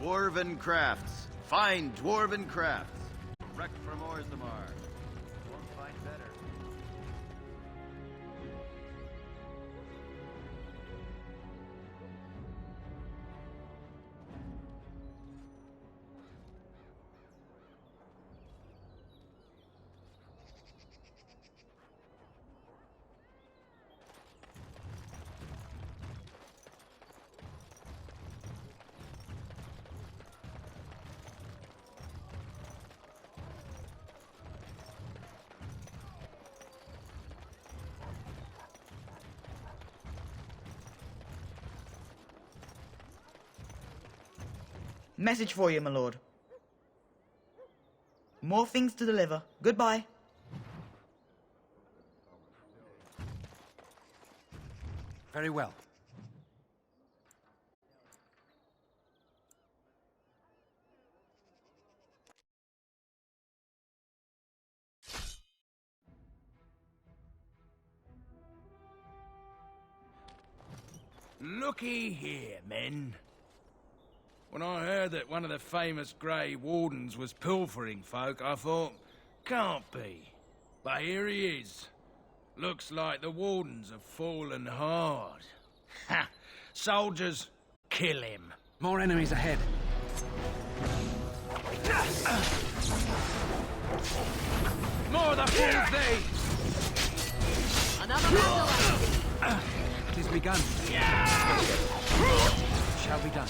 Dwarven crafts. Fine dwarven crafts. Direct from Orzammar. Won't find better. Message for you, my lord. More things to deliver. Goodbye. Very well. Looky here, men. When I heard that one of the famous Grey Wardens was pilfering folk, I thought, can't be. But here he is. Looks like the Wardens have fallen hard. Ha! Soldiers, kill him. More enemies ahead. More the fool's thee! Another battle! It is begun. Shall be done.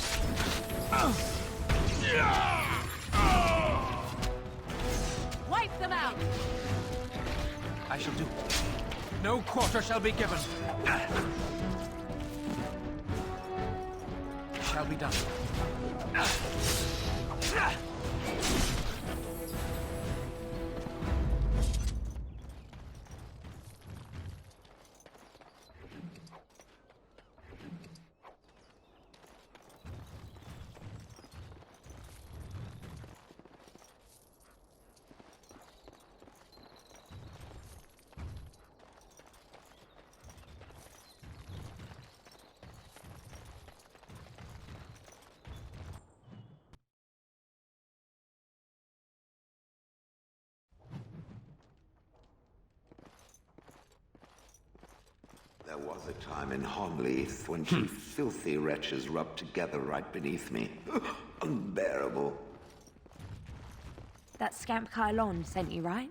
Wipe them out! I shall do. No quarter shall be given. Shall be done. There was a time in Honleith when two filthy wretches rubbed together right beneath me. Unbearable. That scamp Kylon sent you, right?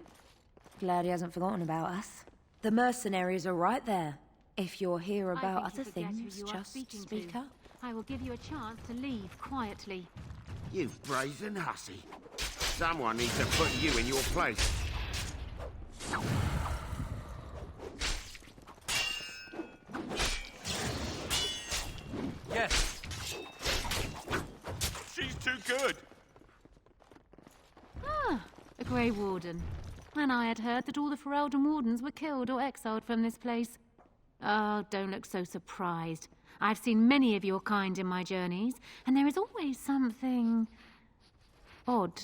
Glad he hasn't forgotten about us. The mercenaries are right there. If you're here about other things, just speak up. I will give you a chance to leave quietly. You brazen hussy. Someone needs to put you in your place. Yes. She's too good. Ah, a Grey Warden. And I had heard that all the Ferelden Wardens were killed or exiled from this place. Oh, don't look so surprised. I've seen many of your kind in my journeys, and there is always something odd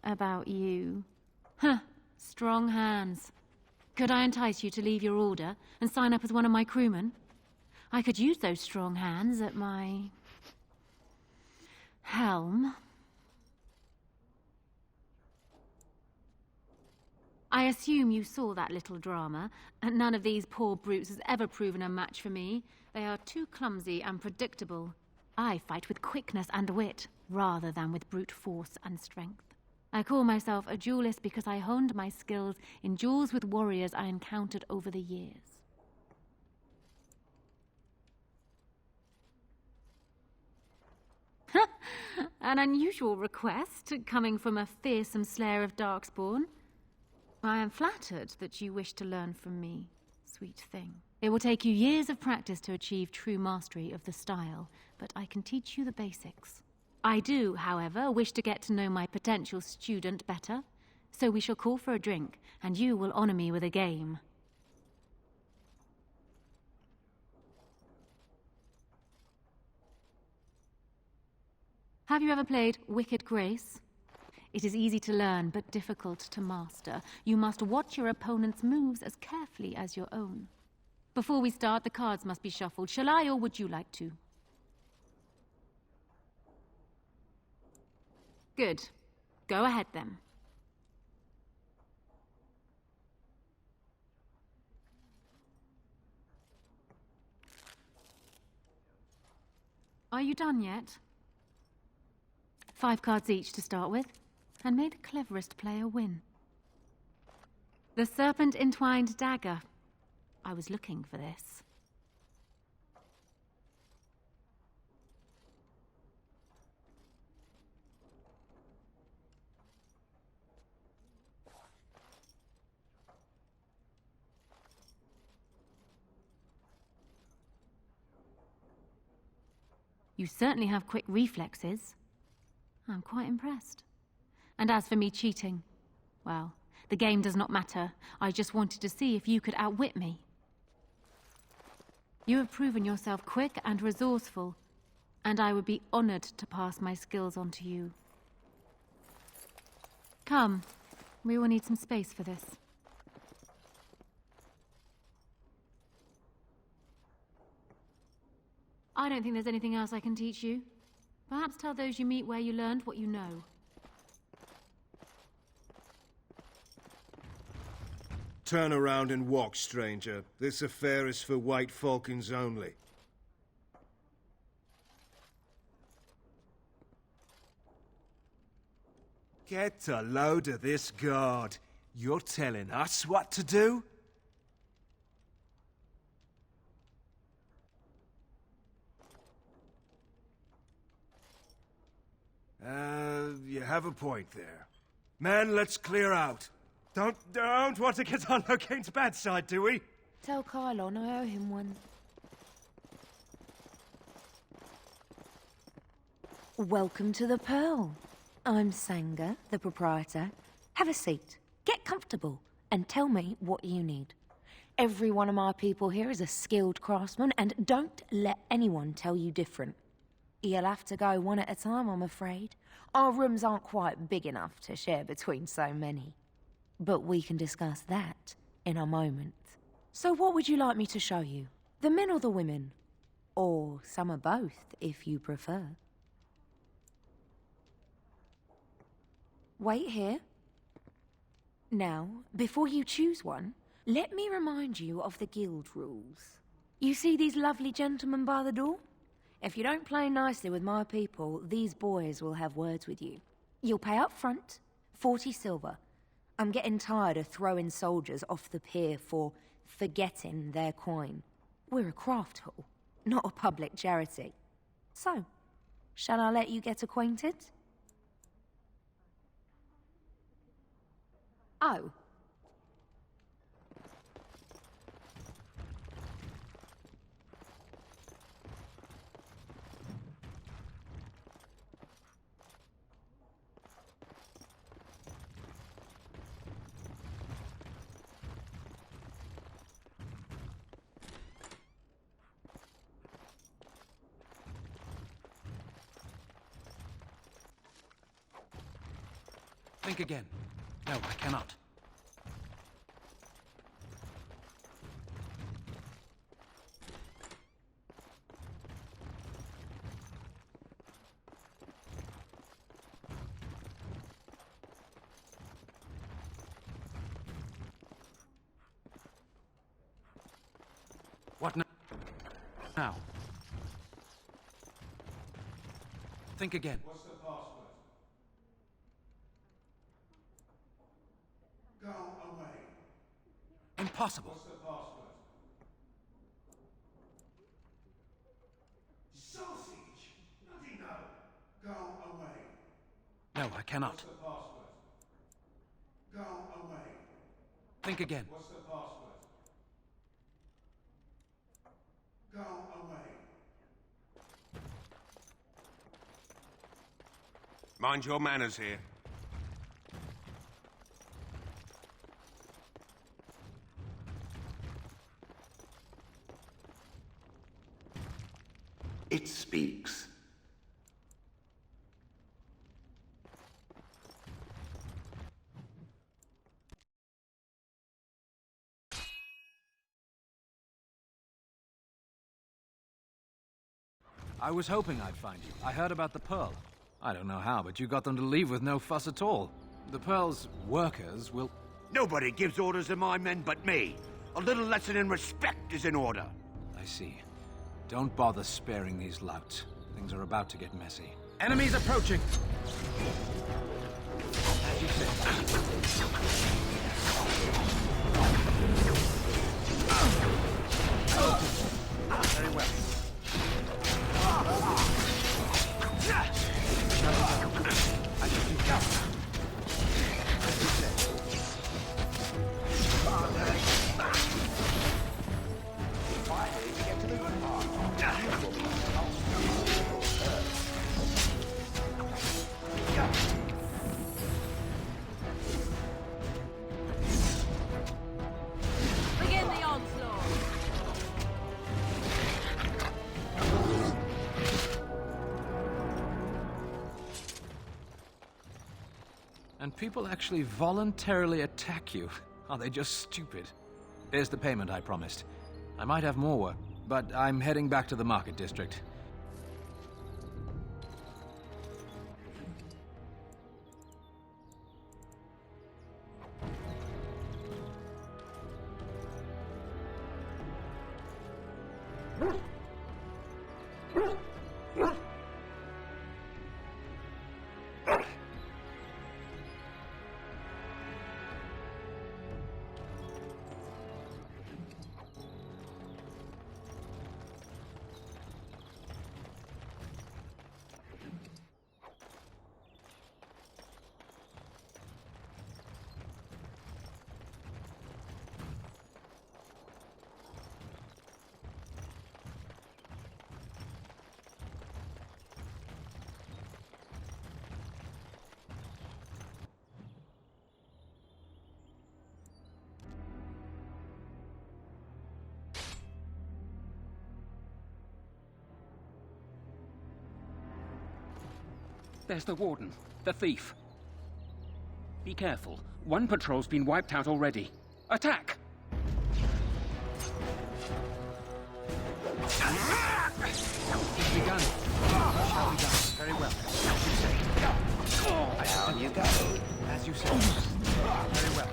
about you. Huh, strong hands. Could I entice you to leave your order and sign up as one of my crewmen? I could use those strong hands at my helm. I assume you saw that little drama, and none of these poor brutes has ever proven a match for me. They are too clumsy and predictable. I fight with quickness and wit, rather than with brute force and strength. I call myself a duelist because I honed my skills in duels with warriors I encountered over the years. An unusual request, coming from a fearsome slayer of Darkspawn. I am flattered that you wish to learn from me, sweet thing. It will take you years of practice to achieve true mastery of the style, but I can teach you the basics. I do, however, wish to get to know my potential student better, so we shall call for a drink, and you will honor me with a game. Have you ever played Wicked Grace? It is easy to learn, but difficult to master. You must watch your opponent's moves as carefully as your own. Before we start, the cards must be shuffled. Shall I, or would you like to? Good. Go ahead then. Are you done yet? 5 cards each to start with, and may the cleverest player win. The Serpent Entwined Dagger. I was looking for this. You certainly have quick reflexes. I'm quite impressed. And as for me cheating, well, the game does not matter. I just wanted to see if you could outwit me. You have proven yourself quick and resourceful, and I would be honored to pass my skills on to you. Come, we will need some space for this. I don't think there's anything else I can teach you. Perhaps tell those you meet where you learned what you know. Turn around and walk, stranger. This affair is for White Falcons only. Get a load of this guard. You're telling us what to do? You have a point there. Men, let's clear out. Don't want to get on Locane's bad side, do we? Tell Kylon I owe him one. Welcome to the Pearl. I'm Sanga, the proprietor. Have a seat, get comfortable, and tell me what you need. Every one of my people here is a skilled craftsman, and don't let anyone tell you different. You'll have to go one at a time, I'm afraid. Our rooms aren't quite big enough to share between so many. But we can discuss that in a moment. So what would you like me to show you? The men or the women? Or some of both, if you prefer. Wait here. Now, before you choose one, let me remind you of the guild rules. You see these lovely gentlemen by the door? If you don't play nicely with my people, these boys will have words with you. You'll pay up front, 40 silver. I'm getting tired of throwing soldiers off the pier for forgetting their coin. We're a craft hall, not a public charity. So, shall I let you get acquainted? Oh. Think again. No, I cannot. What now? Think again. What's the password? Go away. Impossible. What's the password? Sausage! Bloody no! Go away. No, I cannot. What's the password? Go away. Think again. What's the password? Go away. Mind your manners here. It speaks. I was hoping I'd find you. I heard about the Pearl. I don't know how, but you got them to leave with no fuss at all. The Pearl's workers will... Nobody gives orders to my men but me. A little lesson in respect is in order. I see. Don't bother sparing these louts. Things are about to get messy. Enemies approaching! As you say. Very well. I should do that. As you say. Finally, we get to the good part. Begin the onslaught. And people actually voluntarily attack you. Are they just stupid? Here's the payment I promised. I might have more work, but I'm heading back to the market district. There's the Warden, the thief. Be careful. One patrol's been wiped out already. Attack! It's begun. Shall be done. Very well. Down you go. As you say. Very well.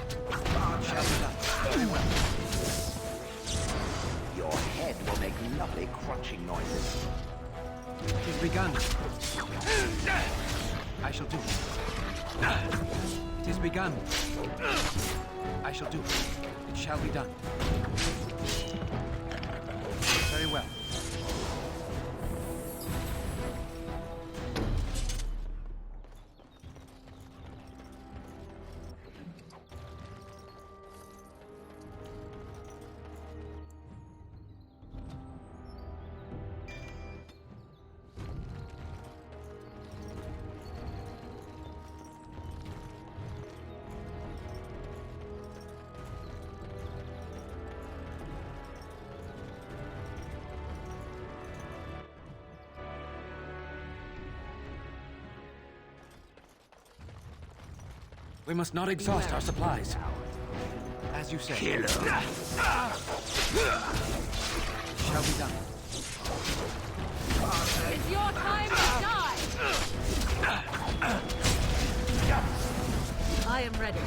Shall be done. Very well. Your head will make lovely crunching noises. It is begun. I shall do it. It is begun. I shall do it. It shall be done. Very well. We must not exhaust our supplies. As you say. Killer. Shall be done. It's your time to die. I am ready.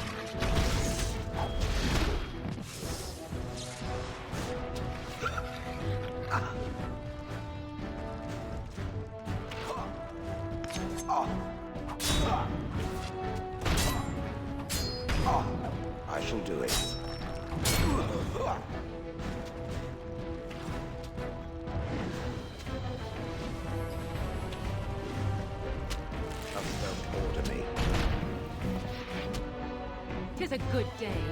I shall do it. Don't order me. 'Tis a good day.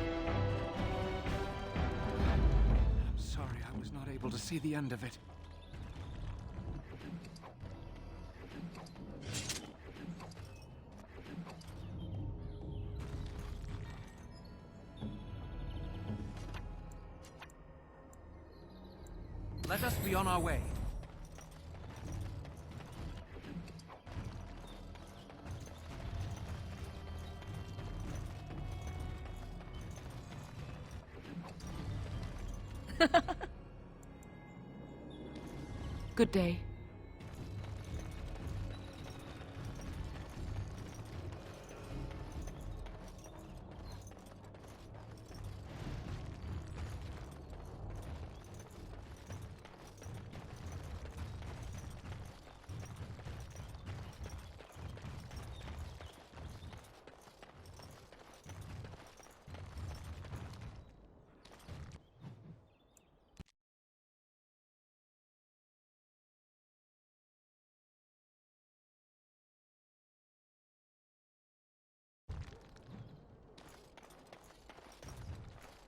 I'm sorry I was not able to see the end of it. Let us be on our way. Good day.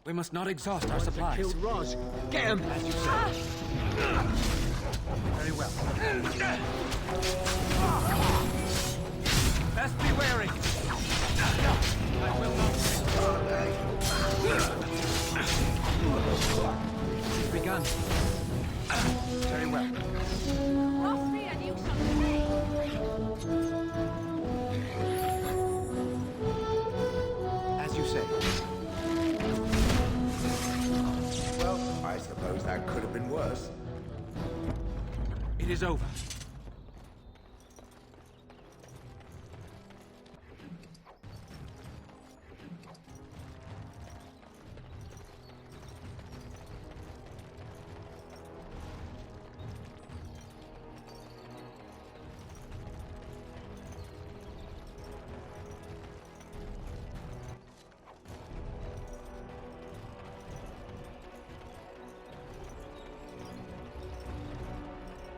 We must not exhaust our supplies. Killed Roz. Get him! As you say. Very well. Best be wary. No, I will not. Begun. Very well. Cross me and you shall pay. As you say. Well, I suppose that could have been worse. It is over.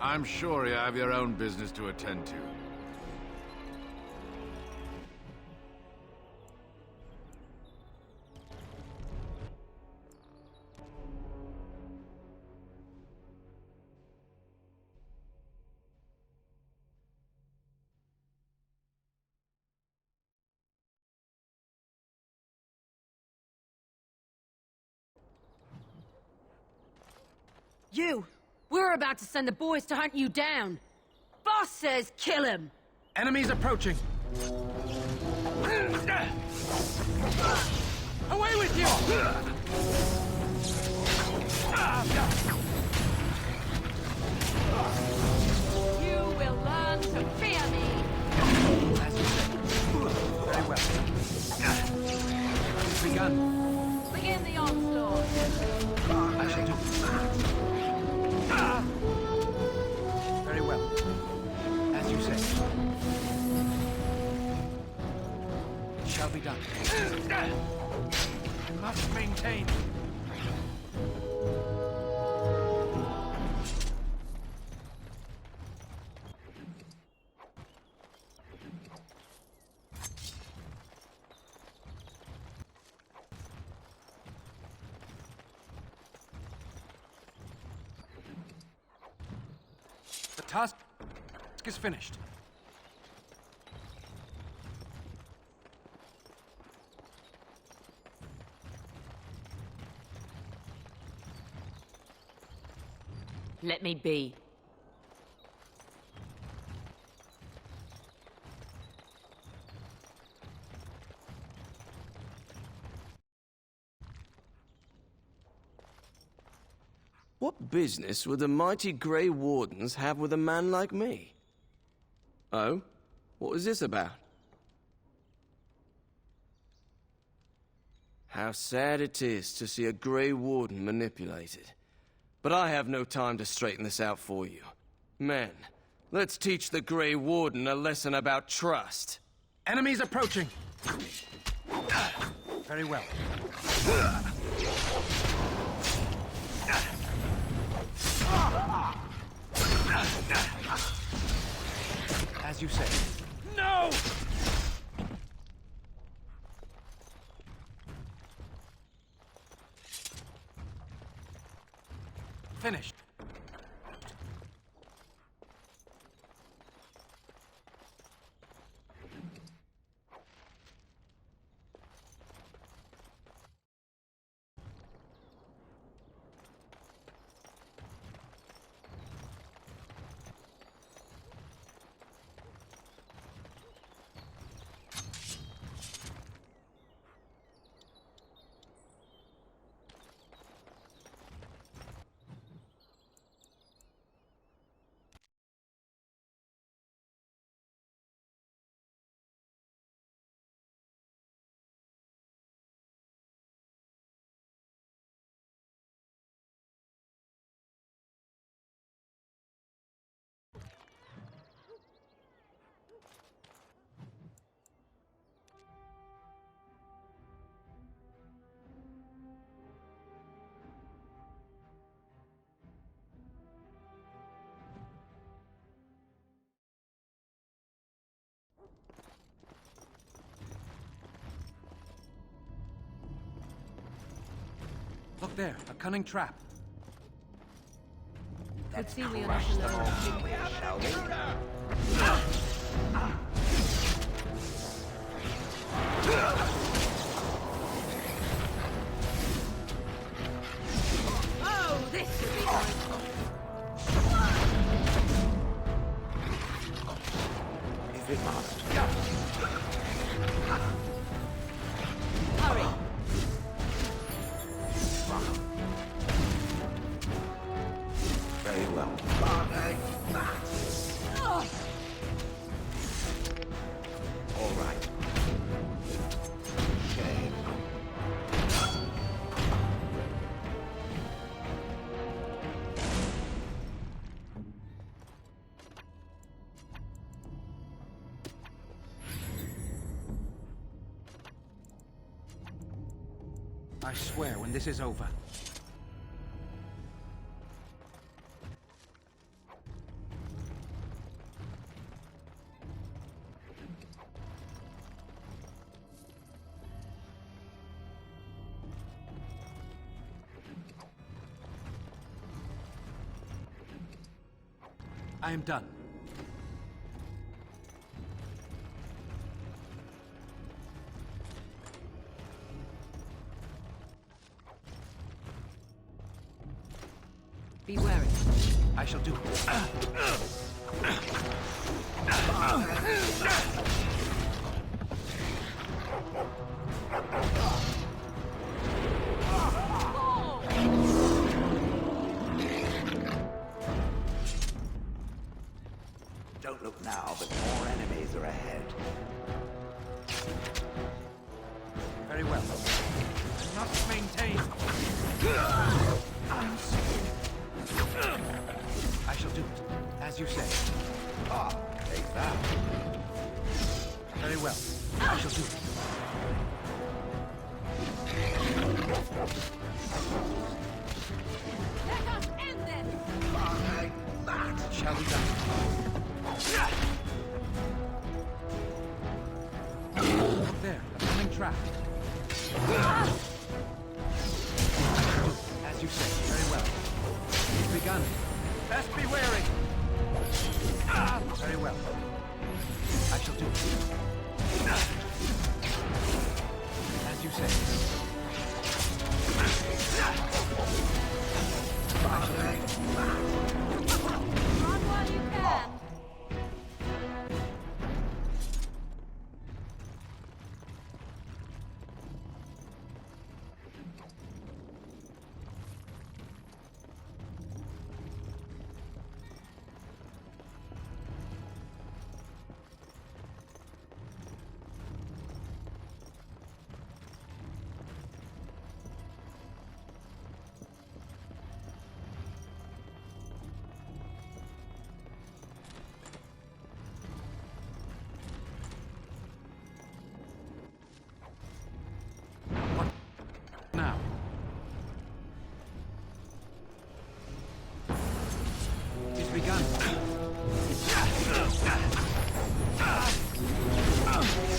I'm sure you have your own business to attend to. You! We're about to send the boys to hunt you down. Boss says kill him! Enemies approaching. Away with you! You will learn to fear me! As you say. Very well. Begun. Begin the onslaught! I shall do. Very well. As you say. It shall be done. I must maintain. The task is finished. Let me be. What business would the mighty Grey Wardens have with a man like me? Oh? What was this about? How sad it is to see a Grey Warden manipulated. But I have no time to straighten this out for you. Men, let's teach the Grey Warden a lesson about trust. Enemies approaching. Very well. As you say. No! Finished. Look there, a cunning trap. Could see we are not alone. Shall we? Oh, this should be nice. If it must. Hurry. Very well. All right. Shame. I swear, when this is over. I am done. Be wary. I shall do it. Don't look now, but more enemies are ahead. Very well. I must maintain. I shall do it, as you say. Ah, take that. Very well. I shall do it. Let us end this! It shall be done. Look there, a coming trap. As you say, very well. It's begun. Best be wary. Very well. I shall do it. As you say. I shall do it. Run while you can. Now. It's begun.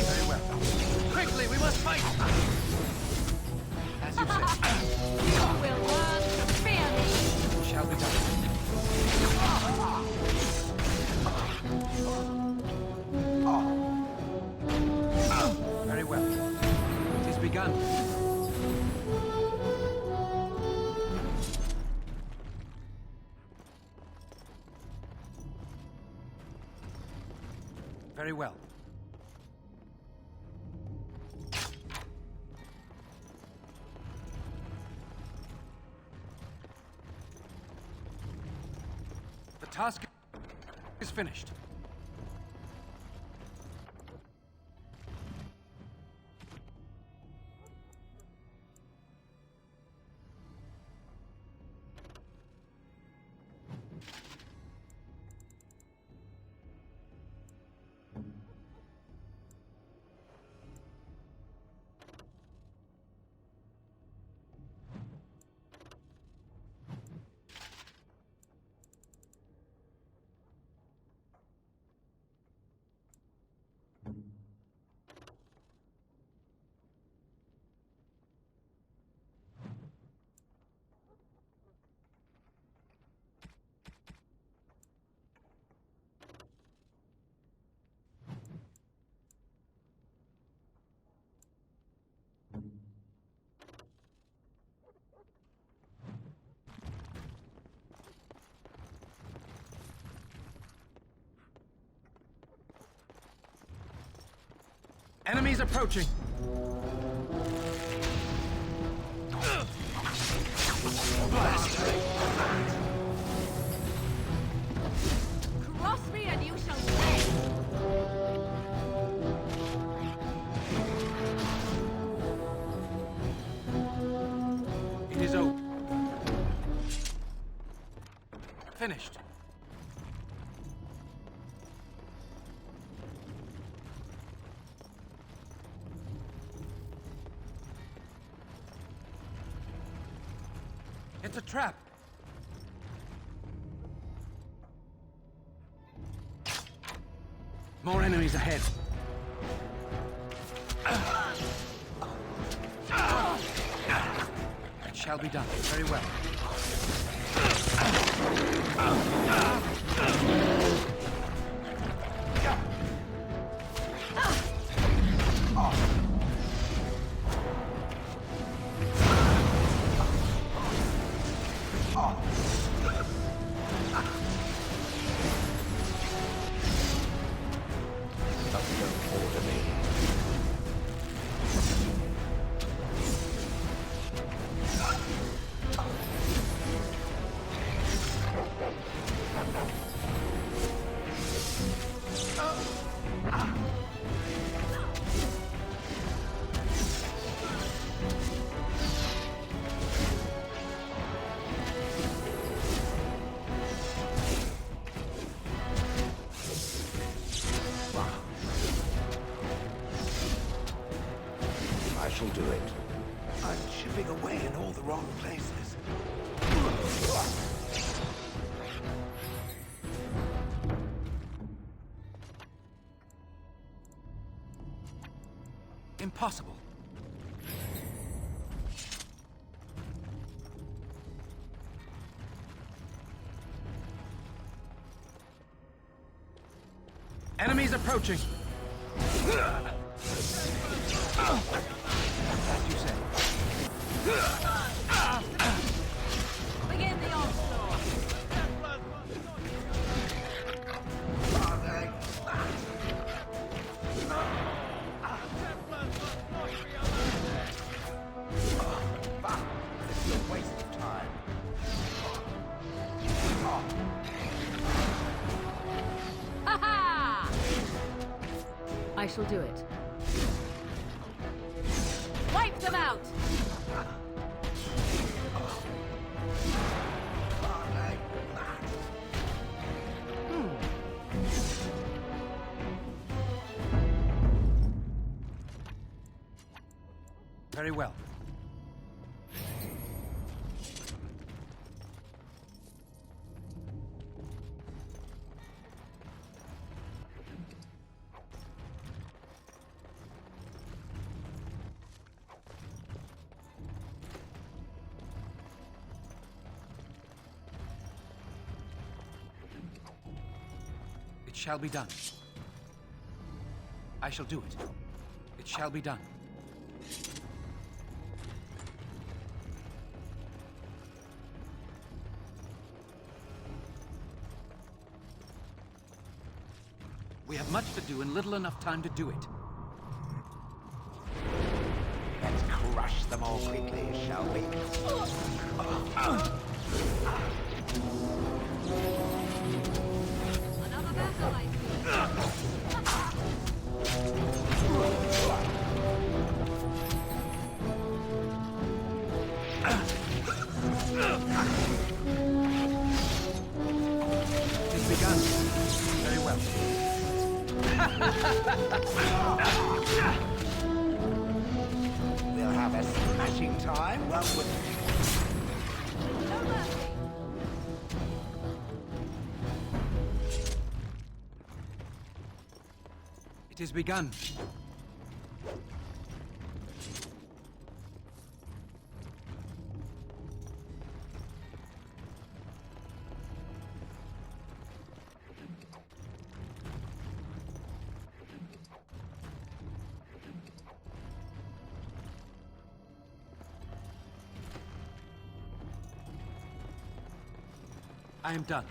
Very well. Quickly, we must fight! As you say. You will learn to fear me. It shall be done. Very well. It is begun. Very well. The task is finished. Enemies approaching! Cross me and you shall pay! It is over. Finished. It's a trap. More enemies ahead. It shall be done. Very well. I shall do it. I'm chipping away in all the wrong places. Impossible. Enemies approaching. As you say. Begin the onslaught! This is a waste of time. Ha ha! I shall do it. Wipe them out! Very well. It shall be done. I shall do it. It shall be done. We have much to do and little enough time to do it. Let's crush them all quickly, shall we? Another battle, I It's begun. Very well. We'll have a smashing time, won't we? It is begun. I am done.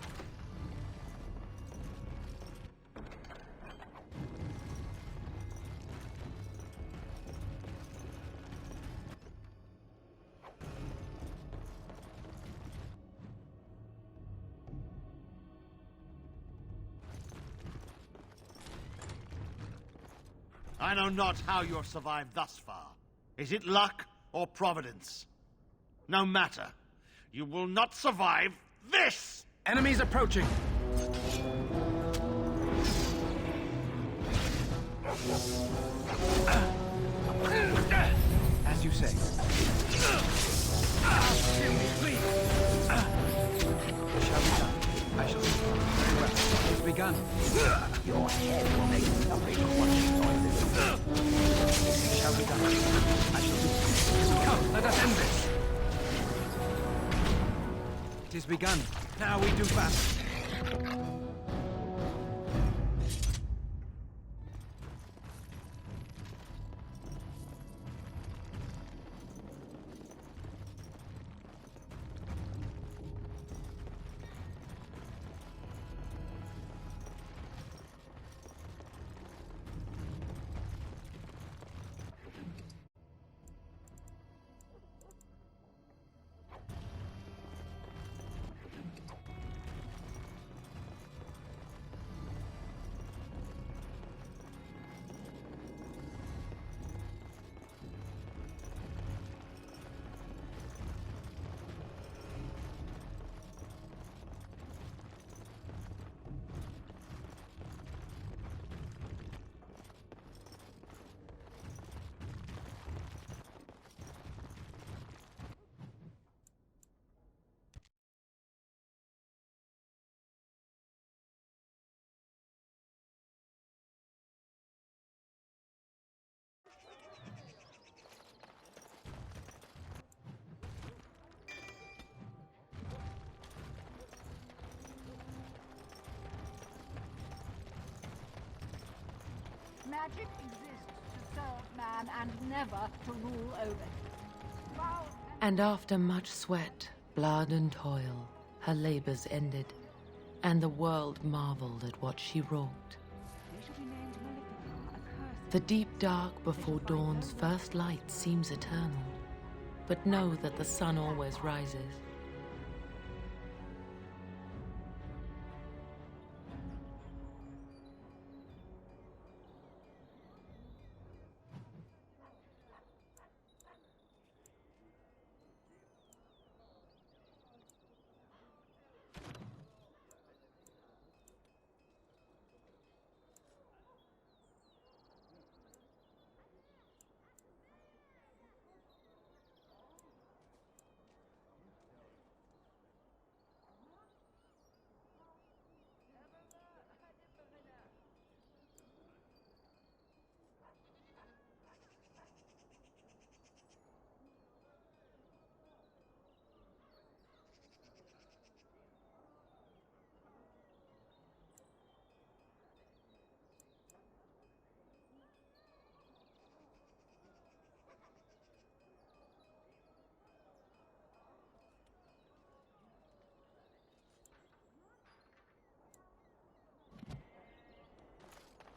I know not how you're survived thus far. Is it luck or providence? No matter. You will not survive this! Enemies approaching! As you say. Kill me, please! Shall be done. I shall see. Very well. It's begun. Your head will make lovely crunching noises. It shall be done. I shall do. Come, let us end this. It is begun. Now we do battle. Magic exists to serve man and never to rule over him. And after much sweat, blood and toil, her labors ended, and the world marveled at what she wrought. The deep dark before dawn's first light seems eternal, but know that the sun always rises.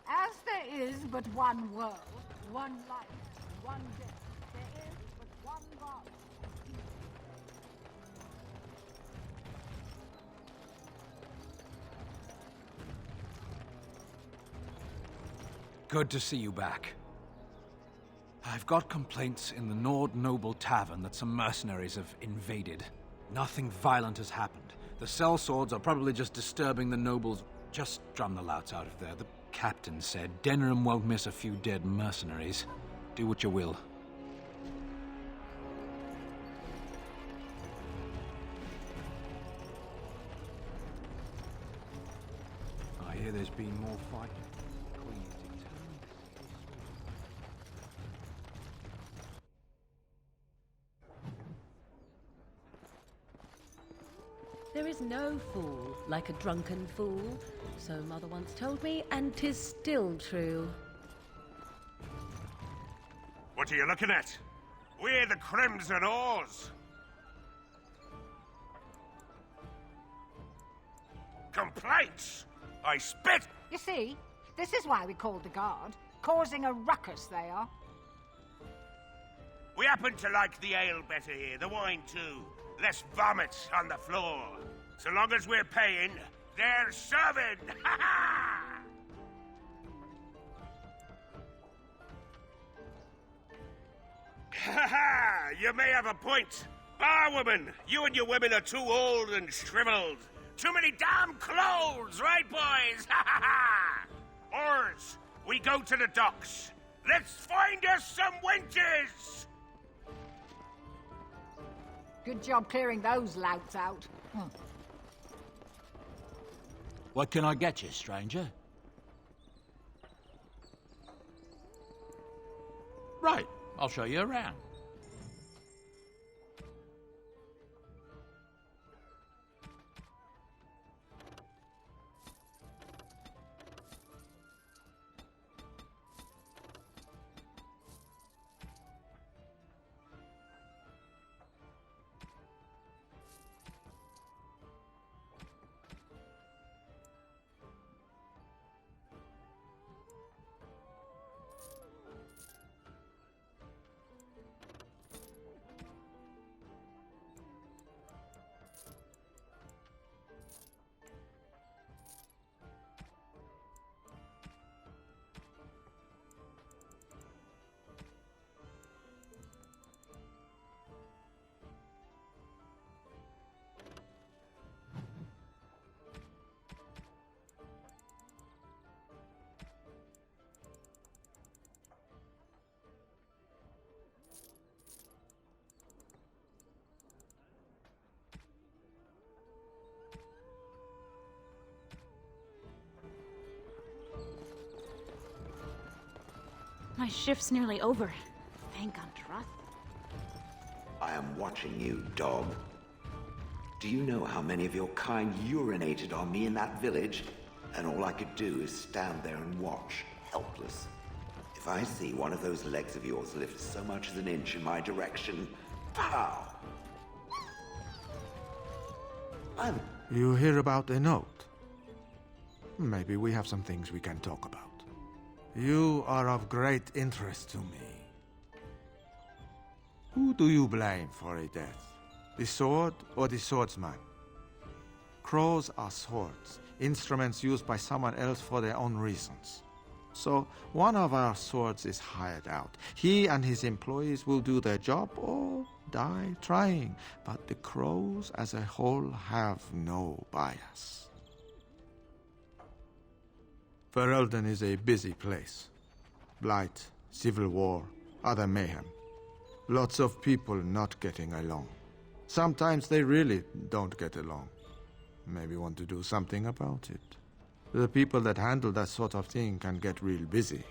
As there is but one world, one life, one death, there is but one God. Good to see you back. I've got complaints in the Nord Noble Tavern that some mercenaries have invaded. Nothing violent has happened. The sellswords are probably just disturbing the nobles. Just drum the louts out of there. The captain said Denham won't miss a few dead mercenaries. Do what you will. I hear there's been more fighting. Queen's determined. There is no fool like a drunken fool, so Mother once told me, and 'tis still true. What are you looking at? We're the Crimson Oars! Complaints? I spit! You see, this is why we called the guard. Causing a ruckus, they are. We happen to like the ale better here, the wine too. Less vomit on the floor. So long as we're paying, they're serving! Ha ha! Ha ha! You may have a point. Barwoman, you and your women are too old and shriveled. Too many damn clothes, right, boys? Ha ha ha! Oars, we go to the docks. Let's find us some wenches! Good job clearing those louts out. What can I get you, stranger? Right, I'll show you around. My shift's nearly over. Thank Androth. I am watching you, dog. Do you know how many of your kind urinated on me in that village? And all I could do is stand there and watch, helpless. If I see one of those legs of yours lift so much as an inch in my direction, pow! You hear about the note? Maybe we have some things we can talk about. You are of great interest to me. Who do you blame for a death? The sword or the swordsman? Crows are swords, instruments used by someone else for their own reasons. So one of our swords is hired out. He and his employees will do their job or die trying. But the crows as a whole have no bias. Ferelden is a busy place. Blight, civil war, other mayhem. Lots of people not getting along. Sometimes they really don't get along. Maybe want to do something about it. The people that handle that sort of thing can get real busy.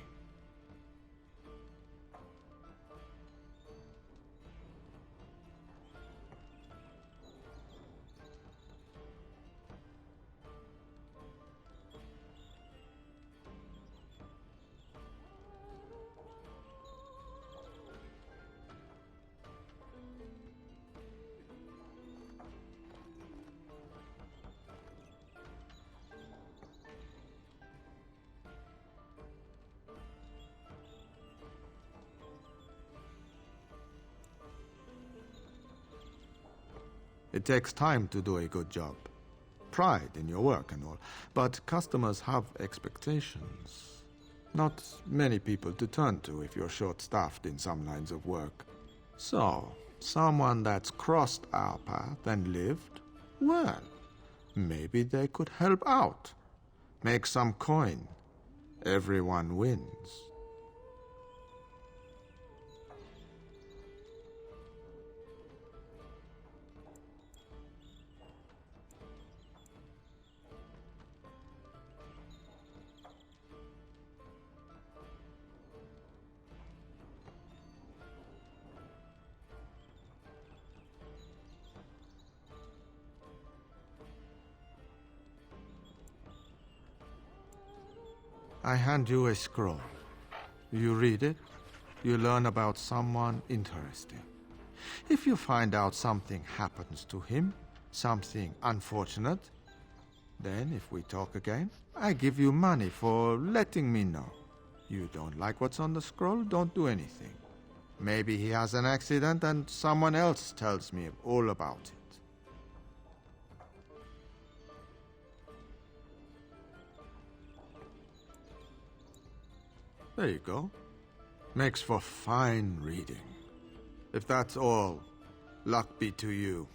It takes time to do a good job. Pride in your work and all. But customers have expectations. Not many people to turn to if you're short-staffed in some lines of work. So, someone that's crossed our path and lived, well, maybe they could help out. Make some coin. Everyone wins. I hand you a scroll. You read it, you learn about someone interesting. If you find out something happens to him, something unfortunate, then if we talk again, I give you money for letting me know. You don't like what's on the scroll, don't do anything. Maybe he has an accident and someone else tells me all about it. There you go. Makes for fine reading. If that's all, luck be to you.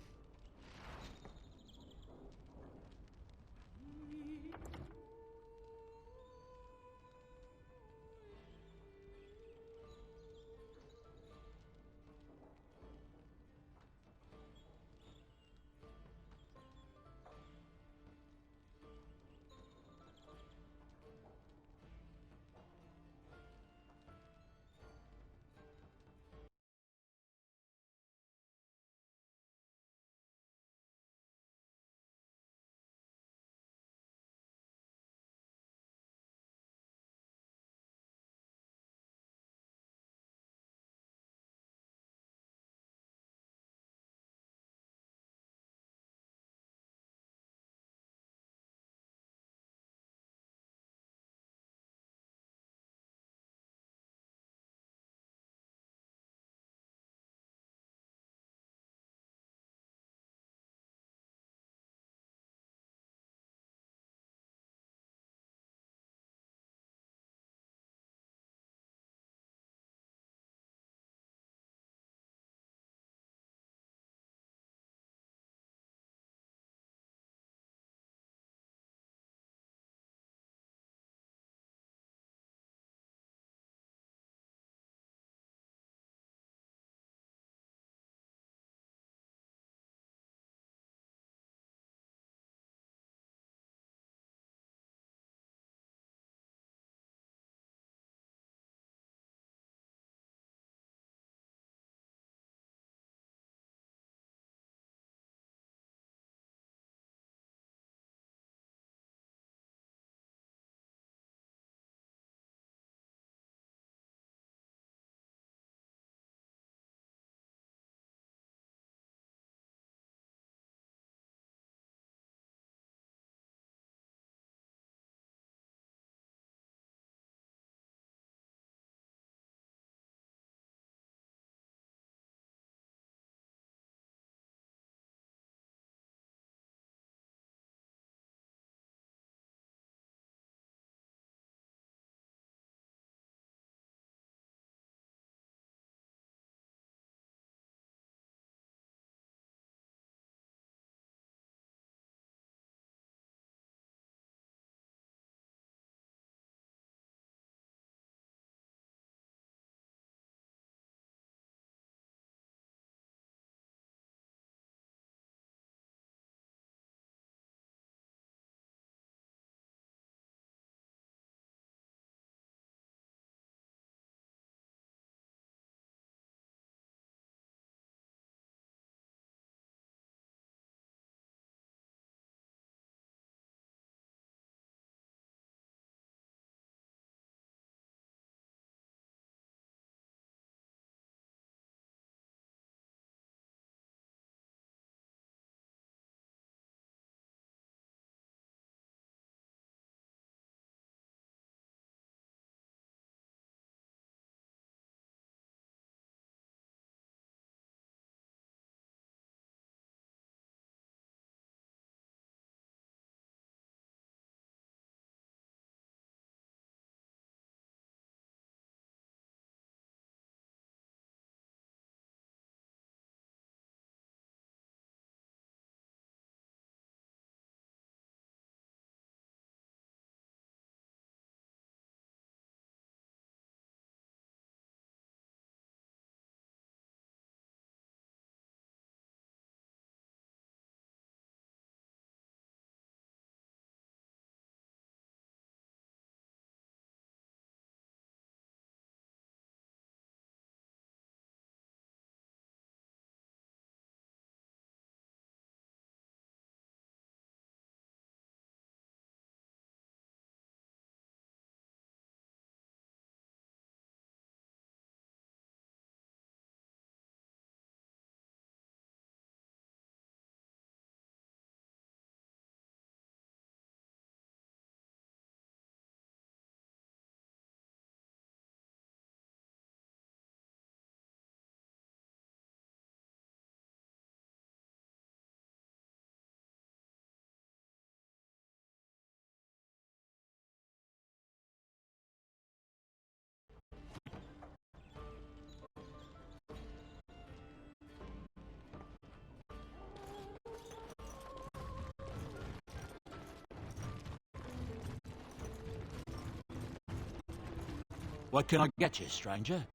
What can I get you, stranger?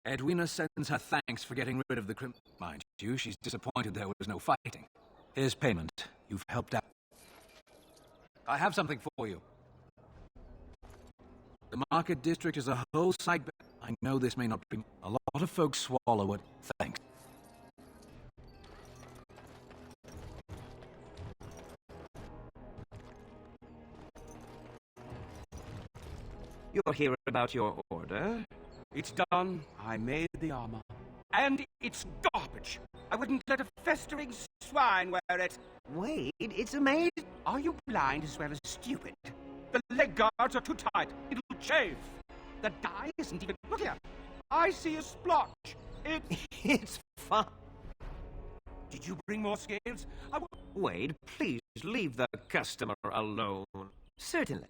Edwina sends her thanks for getting rid of the crim... Mind you, she's disappointed there was no fighting. Here's payment. You've helped out. I have something for you. The market district is a whole side... I know this may not be... A lot of folks swallow it. Thanks. You're here about your order? It's done. I made the armor. And it's garbage. I wouldn't let a festering swine wear it. Wait, it's amazing. Are you blind as well as stupid? The leg guards are too tight. It'll chafe. The dye isn't even... Look here. I see a splotch. It's fun. Did you bring more scales? Wade, please leave the customer alone. Certainly.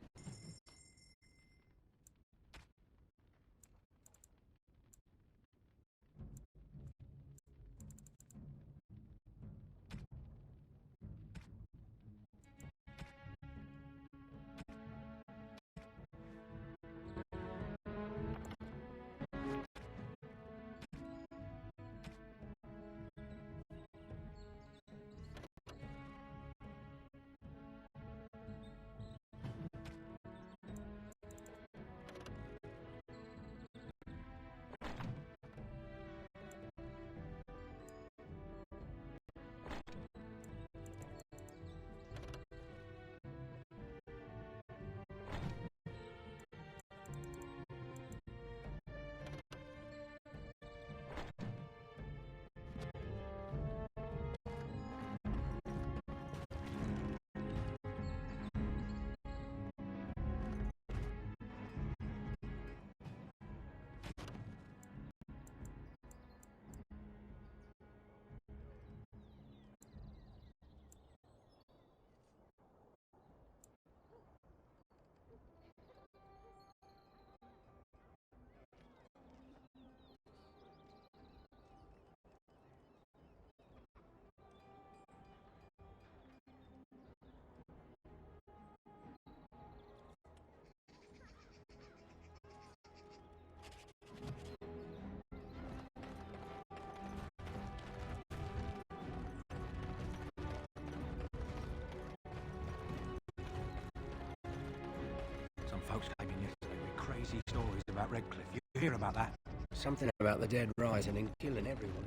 Folks came in yesterday with crazy stories about Redcliffe. You hear about that? Something about the dead rising and killing everyone.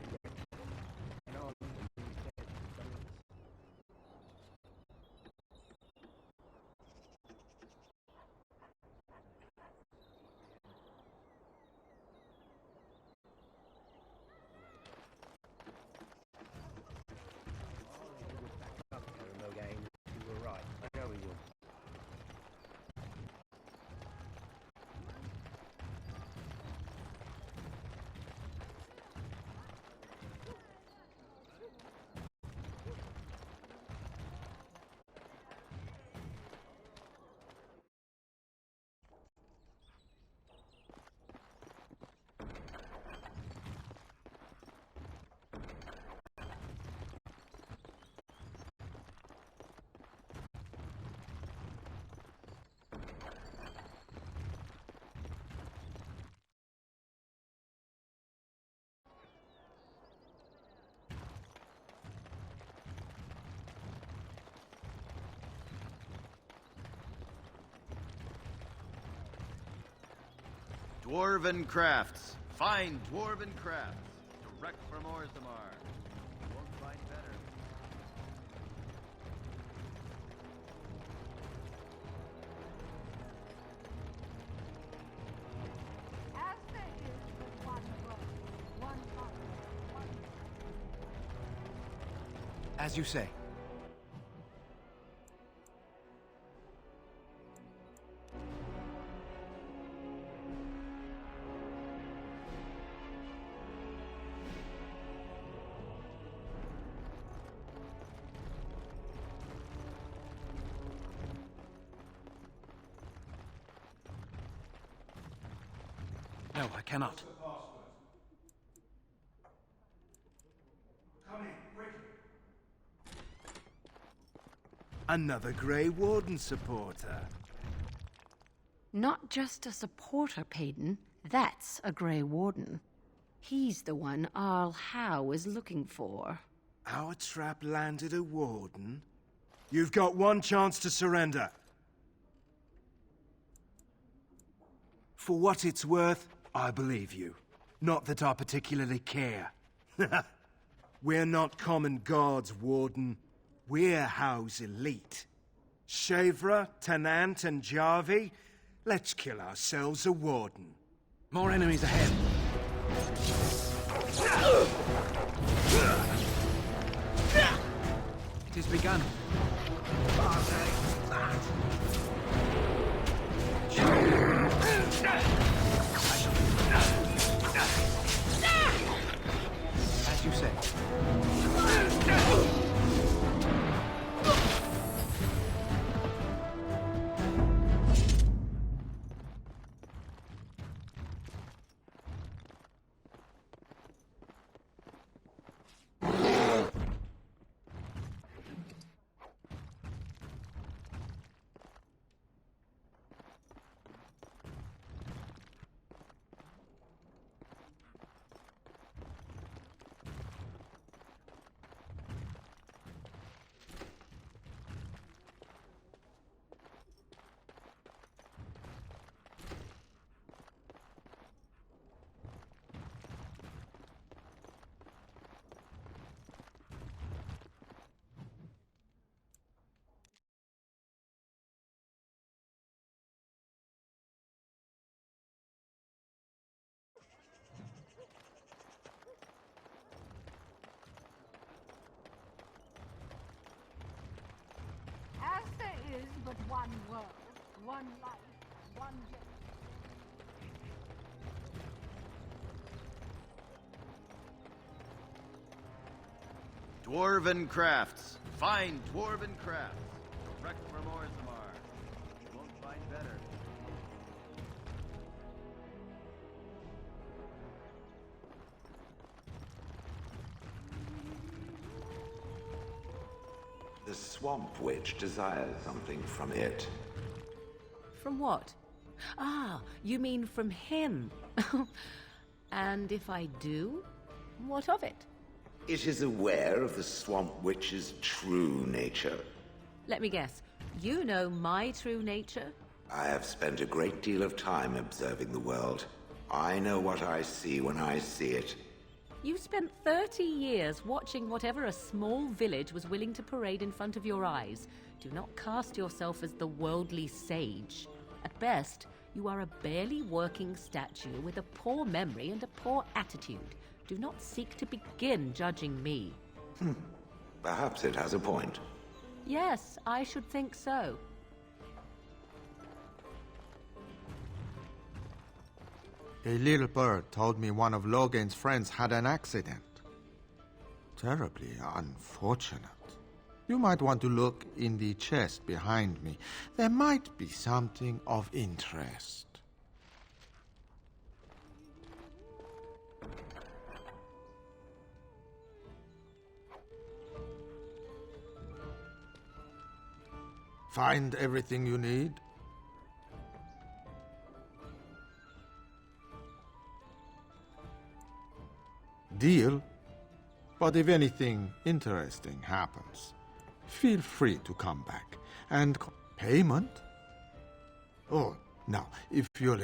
Dwarven crafts. Fine dwarven crafts. Direct from Orzammar. You won't find better. As there is but one world, one life, one... As you say. No, I cannot. Come in, quick. Another Grey Warden supporter. Not just a supporter, Payton. That's a Grey Warden. He's the one Arl Howe is looking for. Our trap landed a Warden? You've got one chance to surrender. For what it's worth, I believe you. Not that I particularly care. We're not common guards, Warden. We're Howe's elite. Shavra, Tennant, and Jarvie, let's kill ourselves a Warden. More enemies ahead. It has begun. As you say. As there is but one world, one life, one death. Dwarven crafts. Fine dwarven crafts. Direct from Orzammar. You won't find better. The Swamp Witch desires something from it. From what? Ah, you mean from him. And if I do, what of it? It is aware of the Swamp Witch's true nature. Let me guess. You know my true nature? I have spent a great deal of time observing the world. I know what I see when I see it. You spent 30 years watching whatever a small village was willing to parade in front of your eyes. Do not cast yourself as the worldly sage. At best, you are a barely working statue with a poor memory and a poor attitude. Do not seek to begin judging me. Perhaps it has a point. Yes, I should think so. A little bird told me one of Logan's friends had an accident. Terribly unfortunate. You might want to look in the chest behind me. There might be something of interest. Find everything you need? Deal? But if anything interesting happens, feel free to come back. And payment? Oh, now, if you'll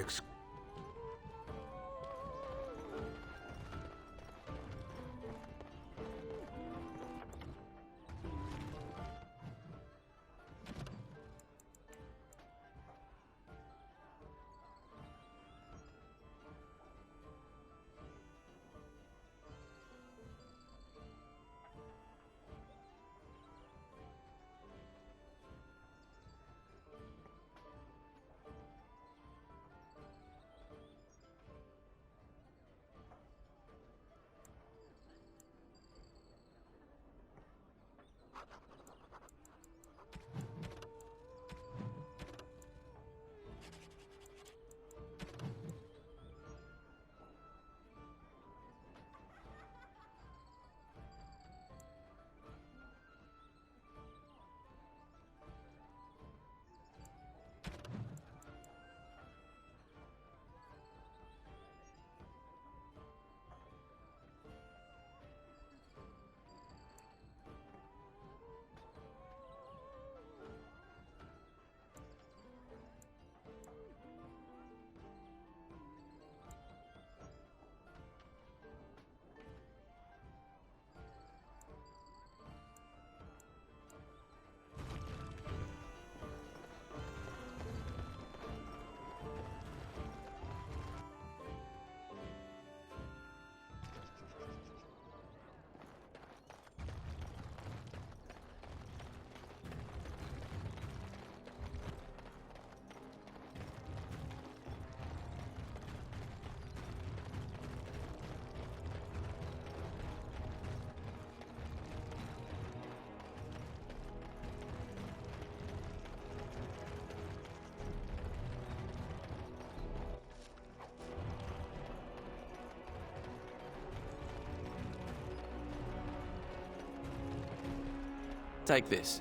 Take this.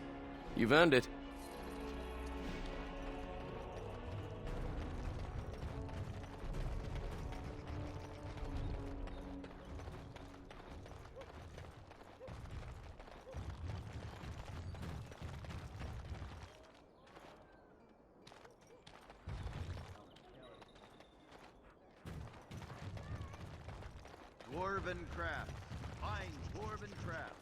You've earned it. Dwarven crafts. Fine dwarven crafts.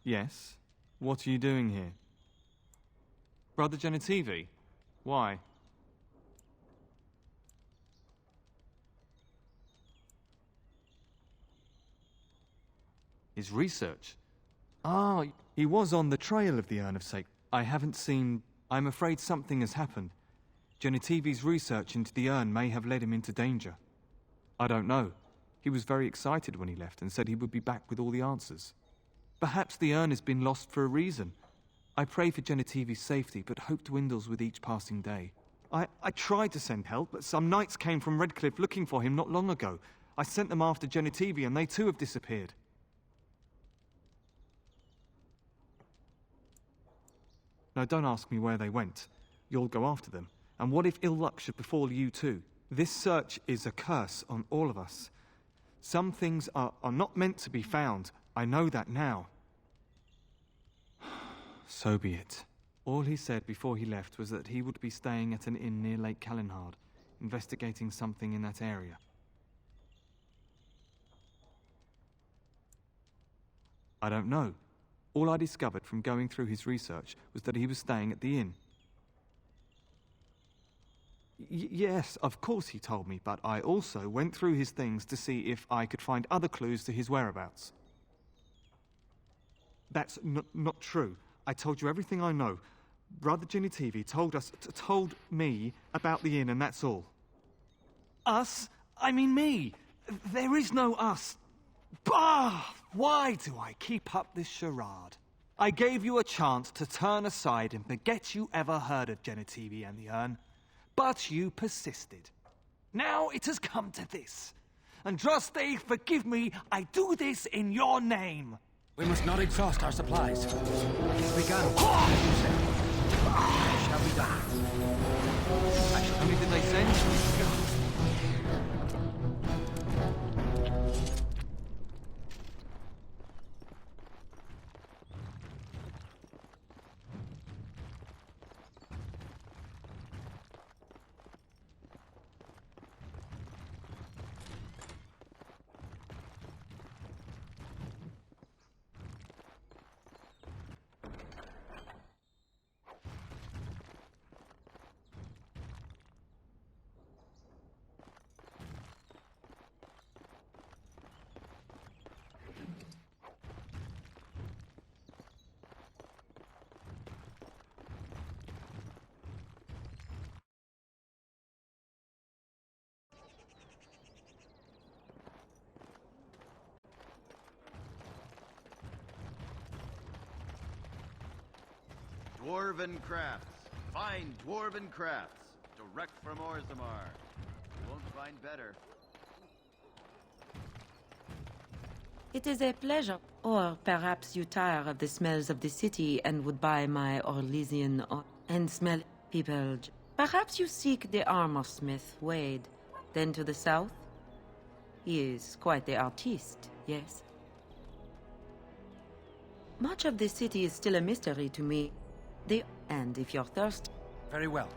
Yes? What are you doing here? Brother Genitivi? Why? His research? Ah, he was on the trail of the Urn of Sake. I haven't seen... I'm afraid something has happened. Genitivi's research into the urn may have led him into danger. I don't know. He was very excited when he left and said he would be back with all the answers. Perhaps the urn has been lost for a reason. I pray for Genitivi's safety, but hope dwindles with each passing day. I tried to send help, but some knights came from Redcliffe looking for him not long ago. I sent them after Genitivi, and they too have disappeared. No, don't ask me where they went. You'll go after them. And what if ill luck should befall you too? This search is a curse on all of us. Some things are not meant to be found. I know that now. So be it. All he said before he left was that he would be staying at an inn near Lake Calenhard, investigating something in that area. I don't know. All I discovered from going through his research was that he was staying at the inn. Yes, of course he told me, but I also went through his things to see if I could find other clues to his whereabouts. That's not true. I told you everything I know. Brother Genitivi told me about the inn, and that's all. Us? I mean me. There is no us. Bah! Why do I keep up this charade? I gave you a chance to turn aside and forget you ever heard of Genitivi and the urn, but you persisted. Now it has come to this. Andraste, forgive me, I do this in your name. We must not exhaust our supplies. It's begun. It shall be done. How many did they send? Dwarven crafts. Fine dwarven crafts. Direct from Orzammar. You won't find better. It is a pleasure. Or perhaps you tire of the smells of the city and would buy my Orlesian and smell people. Perhaps you seek the armor smith, Wade. Then to the south? He is quite the artiste, yes? Much of the city is still a mystery to me. And if you're thirsty... Very well.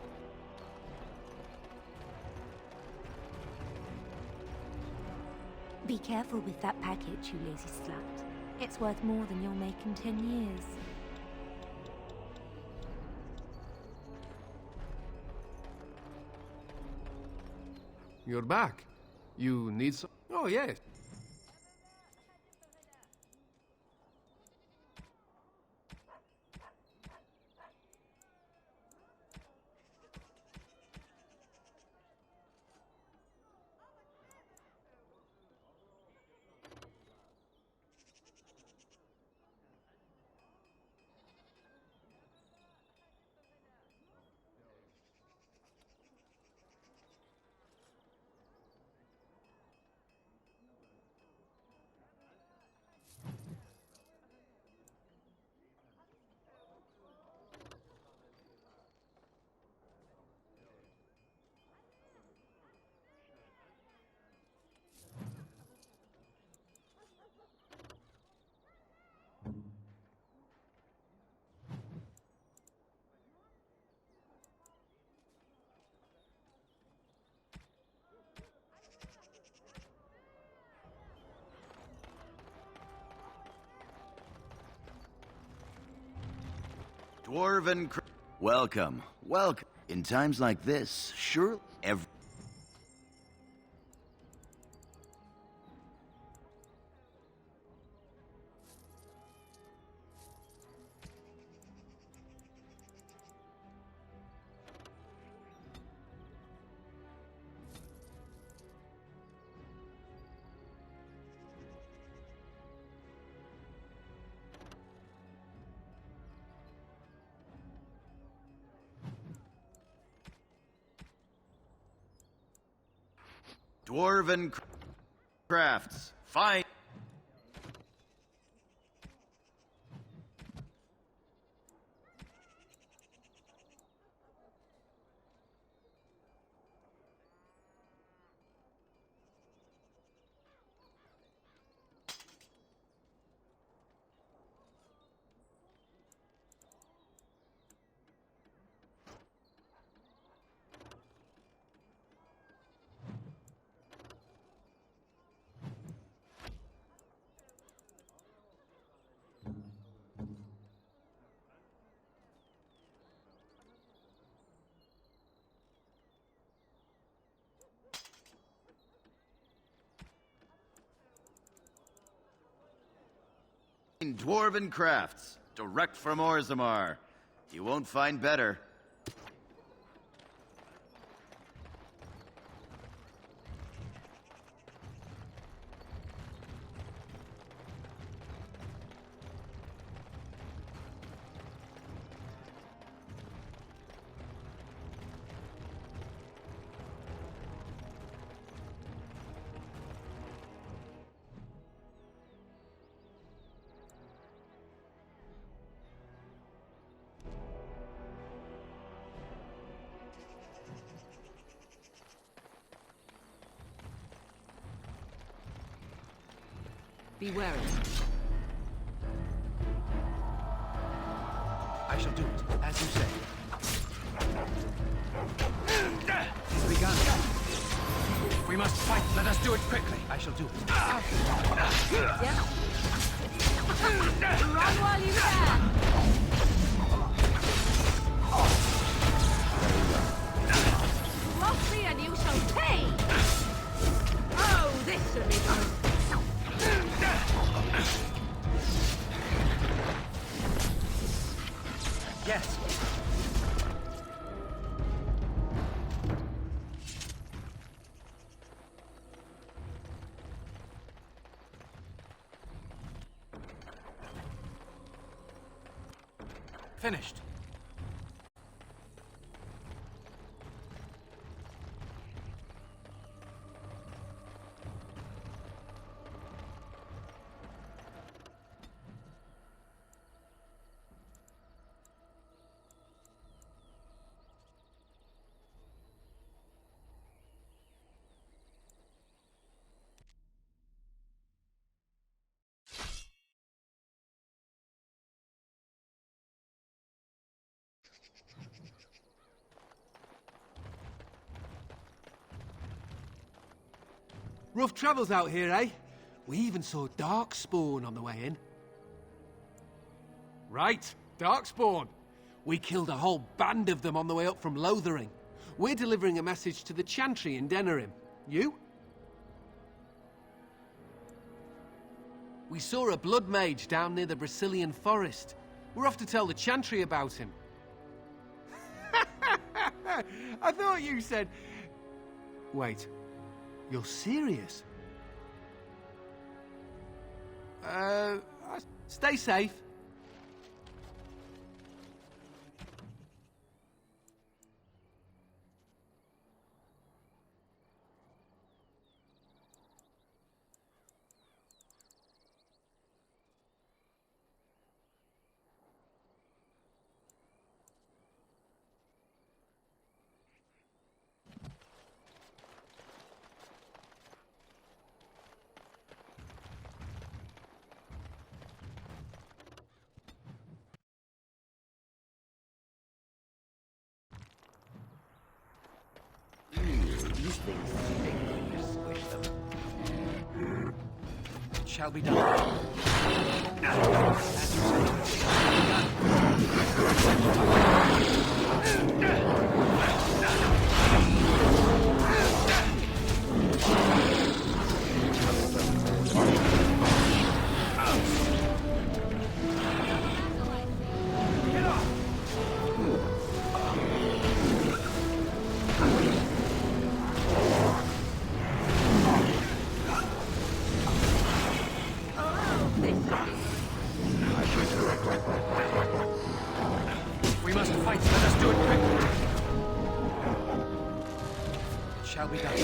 Be careful with that package, you lazy slut. It's worth more than you'll make in 10 years. You're back. You need some... Oh, yes. Dwarven... Welcome, welcome. In times like this, sure, Dwarven crafts. Fine. Dwarven crafts, direct from Orzammar. You won't find better. Be wary. I shall do it, as you say. It's begun. We must fight. Let us do it quickly. I shall do it. Yeah. Run while you can. Block me and you shall pay. Oh, this should be good. Yes. Finished. Rough travels out here, eh? We even saw Darkspawn on the way in. Right, Darkspawn. We killed a whole band of them on the way up from Lothering. We're delivering a message to the Chantry in Denerim. You? We saw a blood mage down near the Brazilian forest. We're off to tell the Chantry about him. I thought you said... Wait. You're serious? Stay safe. These things, thank goodness, squish them. It shall be done. As you say, We must fight. Let us do it quickly. It shall be done.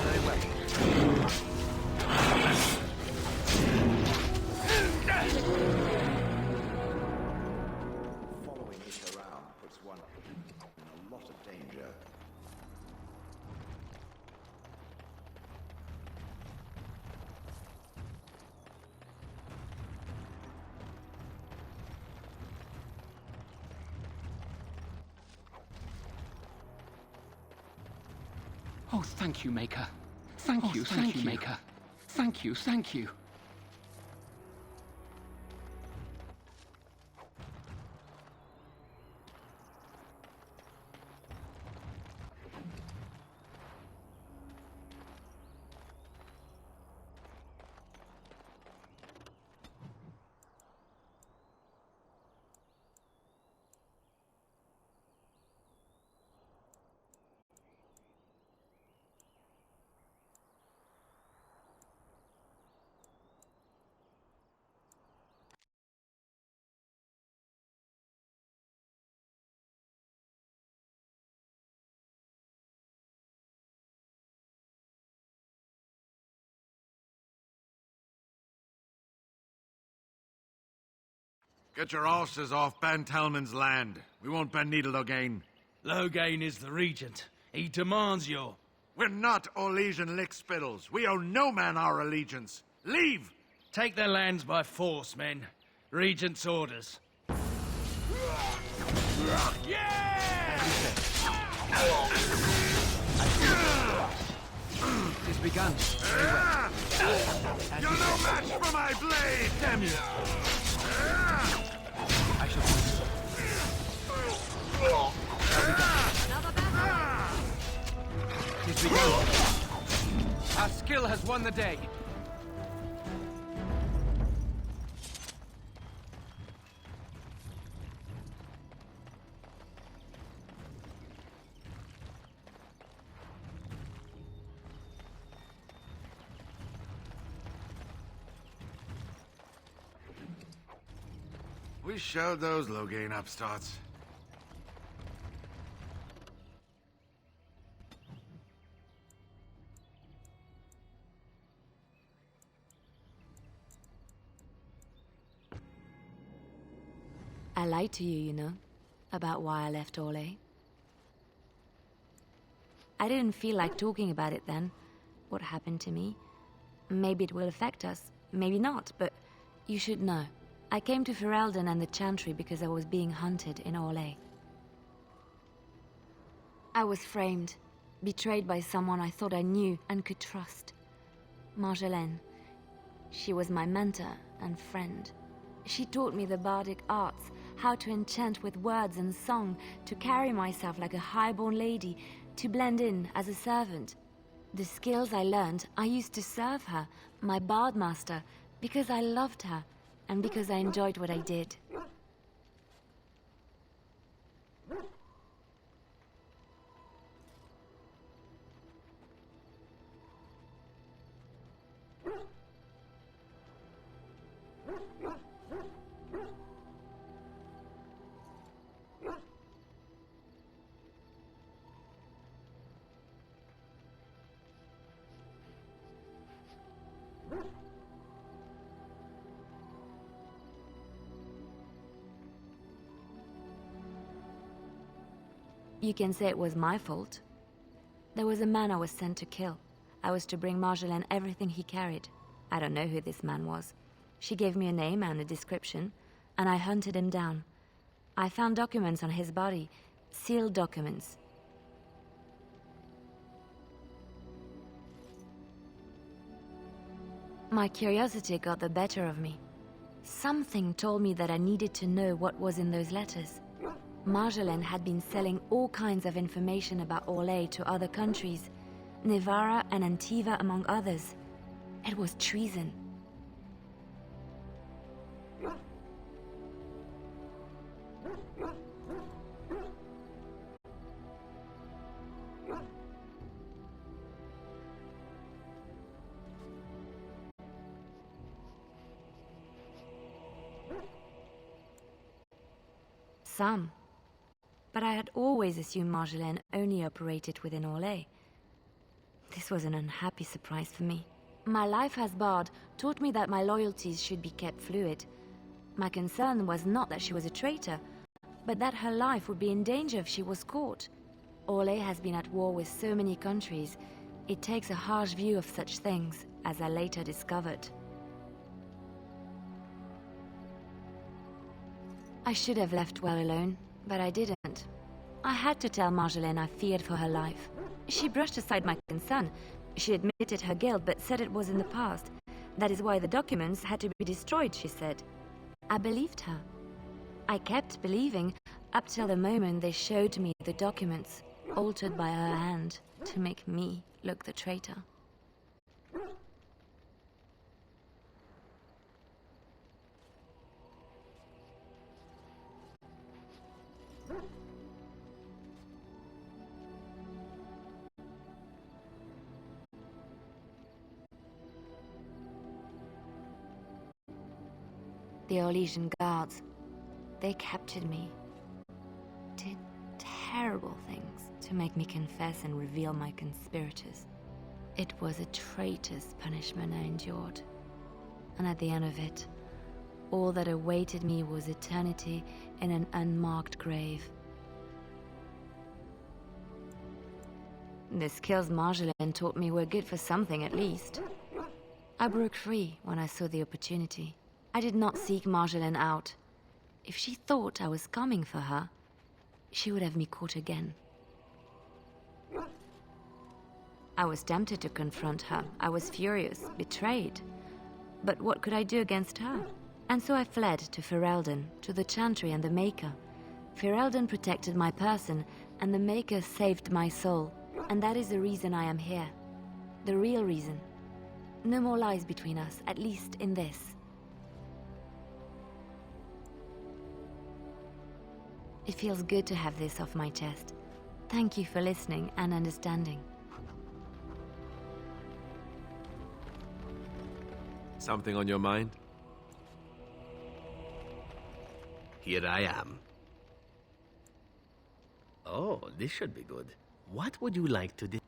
Very well. Following it around puts one in a lot of danger. Oh, thank you, Maker. Thank you, Maker. Thank you, thank you. Get your horses off Ben Talman's land. We won't bend needle Loghain. Loghain is the regent. He demands your... We're not Orlesian lickspittles. We owe no man our allegiance. Leave! Take their lands by force, men. Regent's orders. It is begun. You're no match for my blade, damn you! I shall It is begun. Our skill has won the day. We showed those Loghain upstarts. I lied to you, you know, about why I left Orlais. I didn't feel like talking about it then, what happened to me. Maybe it will affect us, maybe not, but you should know. I came to Ferelden and the Chantry because I was being hunted in Orlais. I was framed, betrayed by someone I thought I knew and could trust. Marjolaine. She was my mentor and friend. She taught me the bardic arts, how to enchant with words and song, to carry myself like a highborn lady, to blend in as a servant. The skills I learned, I used to serve her, my bard master, because I loved her, and because I enjoyed what I did. You can say it was my fault. There was a man I was sent to kill. I was to bring Marjolaine everything he carried. I don't know who this man was. She gave me a name and a description, and I hunted him down. I found documents on his body, sealed documents. My curiosity got the better of me. Something told me that I needed to know what was in those letters. Marjolaine had been selling all kinds of information about Orlais to other countries, Nevara and Antiva among others. It was treason. Some. But I had always assumed Marjolaine only operated within Orlais. This was an unhappy surprise for me. My life as Bard taught me that my loyalties should be kept fluid. My concern was not that she was a traitor, but that her life would be in danger if she was caught. Orlais has been at war with so many countries. It takes a harsh view of such things, as I later discovered. I should have left well alone, but I didn't. I had to tell Marjolaine I feared for her life. She brushed aside my concern. She admitted her guilt, but said it was in the past. That is why the documents had to be destroyed, she said. I believed her. I kept believing, up till the moment they showed me the documents, altered by her hand, to make me look the traitor. The Orlesian guards, they captured me. Did terrible things to make me confess and reveal my conspirators. It was a traitor's punishment I endured. And at the end of it, all that awaited me was eternity in an unmarked grave. The skills Marjolaine taught me were good for something at least. I broke free when I saw the opportunity. I did not seek Marjolaine out. If she thought I was coming for her, she would have me caught again. I was tempted to confront her. I was furious, betrayed. But what could I do against her? And so I fled to Ferelden, to the Chantry and the Maker. Ferelden protected my person, and the Maker saved my soul. And that is the reason I am here. The real reason. No more lies between us, at least in this. It feels good to have this off my chest. Thank you for listening and understanding. Something on your mind? Here I am. Oh, this should be good. What would you like to do?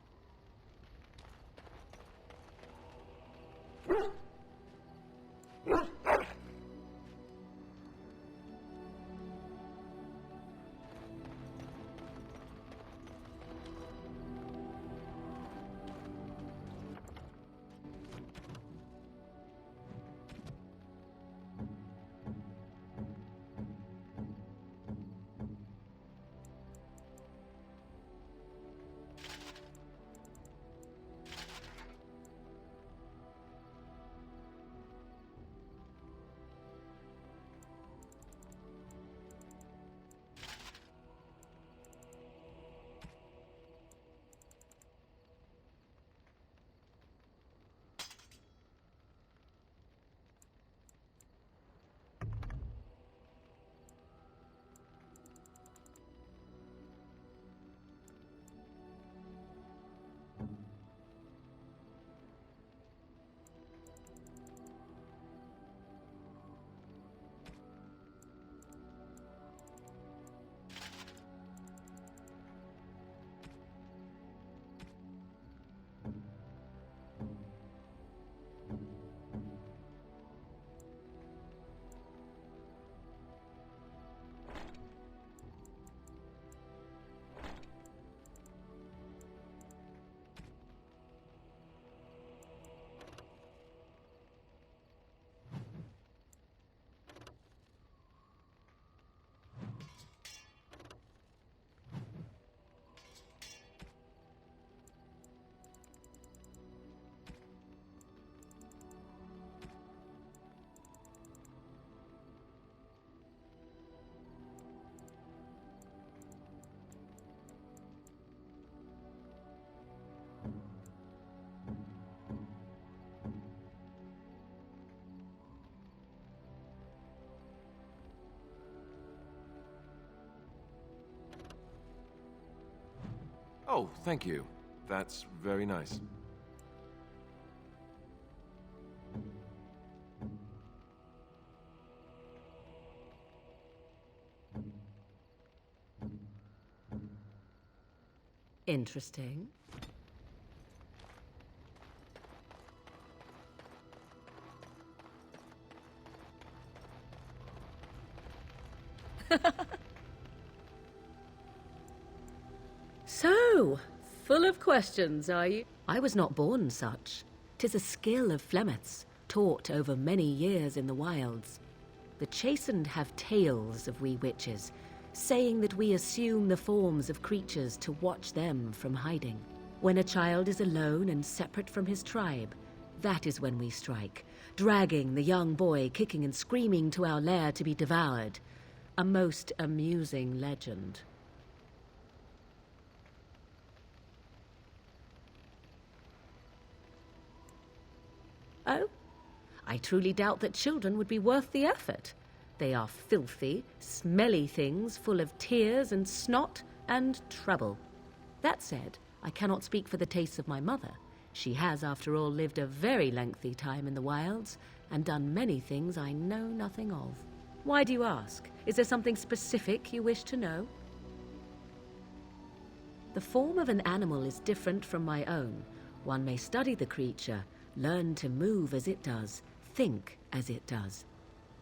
Oh, thank you. That's very nice. Interesting. So, full of questions, are you? I was not born such. 'Tis a skill of Flemeth's, taught over many years in the wilds. The chastened have tales of we witches, saying that we assume the forms of creatures to watch them from hiding. When a child is alone and separate from his tribe, that is when we strike, dragging the young boy kicking and screaming to our lair to be devoured. A most amusing legend. Oh? I truly doubt that children would be worth the effort. They are filthy, smelly things full of tears and snot and trouble. That said, I cannot speak for the tastes of my mother. She has, after all, lived a very lengthy time in the wilds and done many things I know nothing of. Why do you ask? Is there something specific you wish to know? The form of an animal is different from my own. One may study the creature, learn to move as it does, think as it does.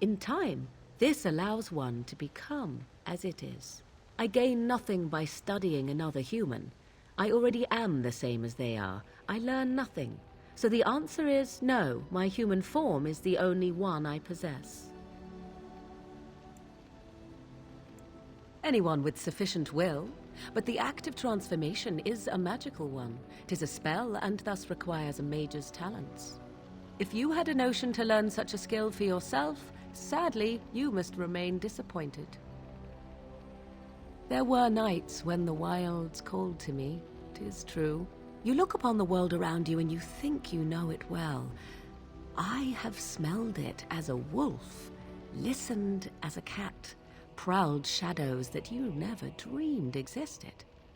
In time, this allows one to become as it is. I gain nothing by studying another human. I already am the same as they are. I learn nothing. So the answer is no, my human form is the only one I possess. Anyone with sufficient will, but the act of transformation is a magical one. 'Tis a spell and thus requires a mage's talents. If you had a notion to learn such a skill for yourself, sadly, you must remain disappointed. There were nights when the wilds called to me, 'tis true. You look upon the world around you and you think you know it well. I have smelled it as a wolf, listened as a cat, prowled shadows that you never dreamed existed.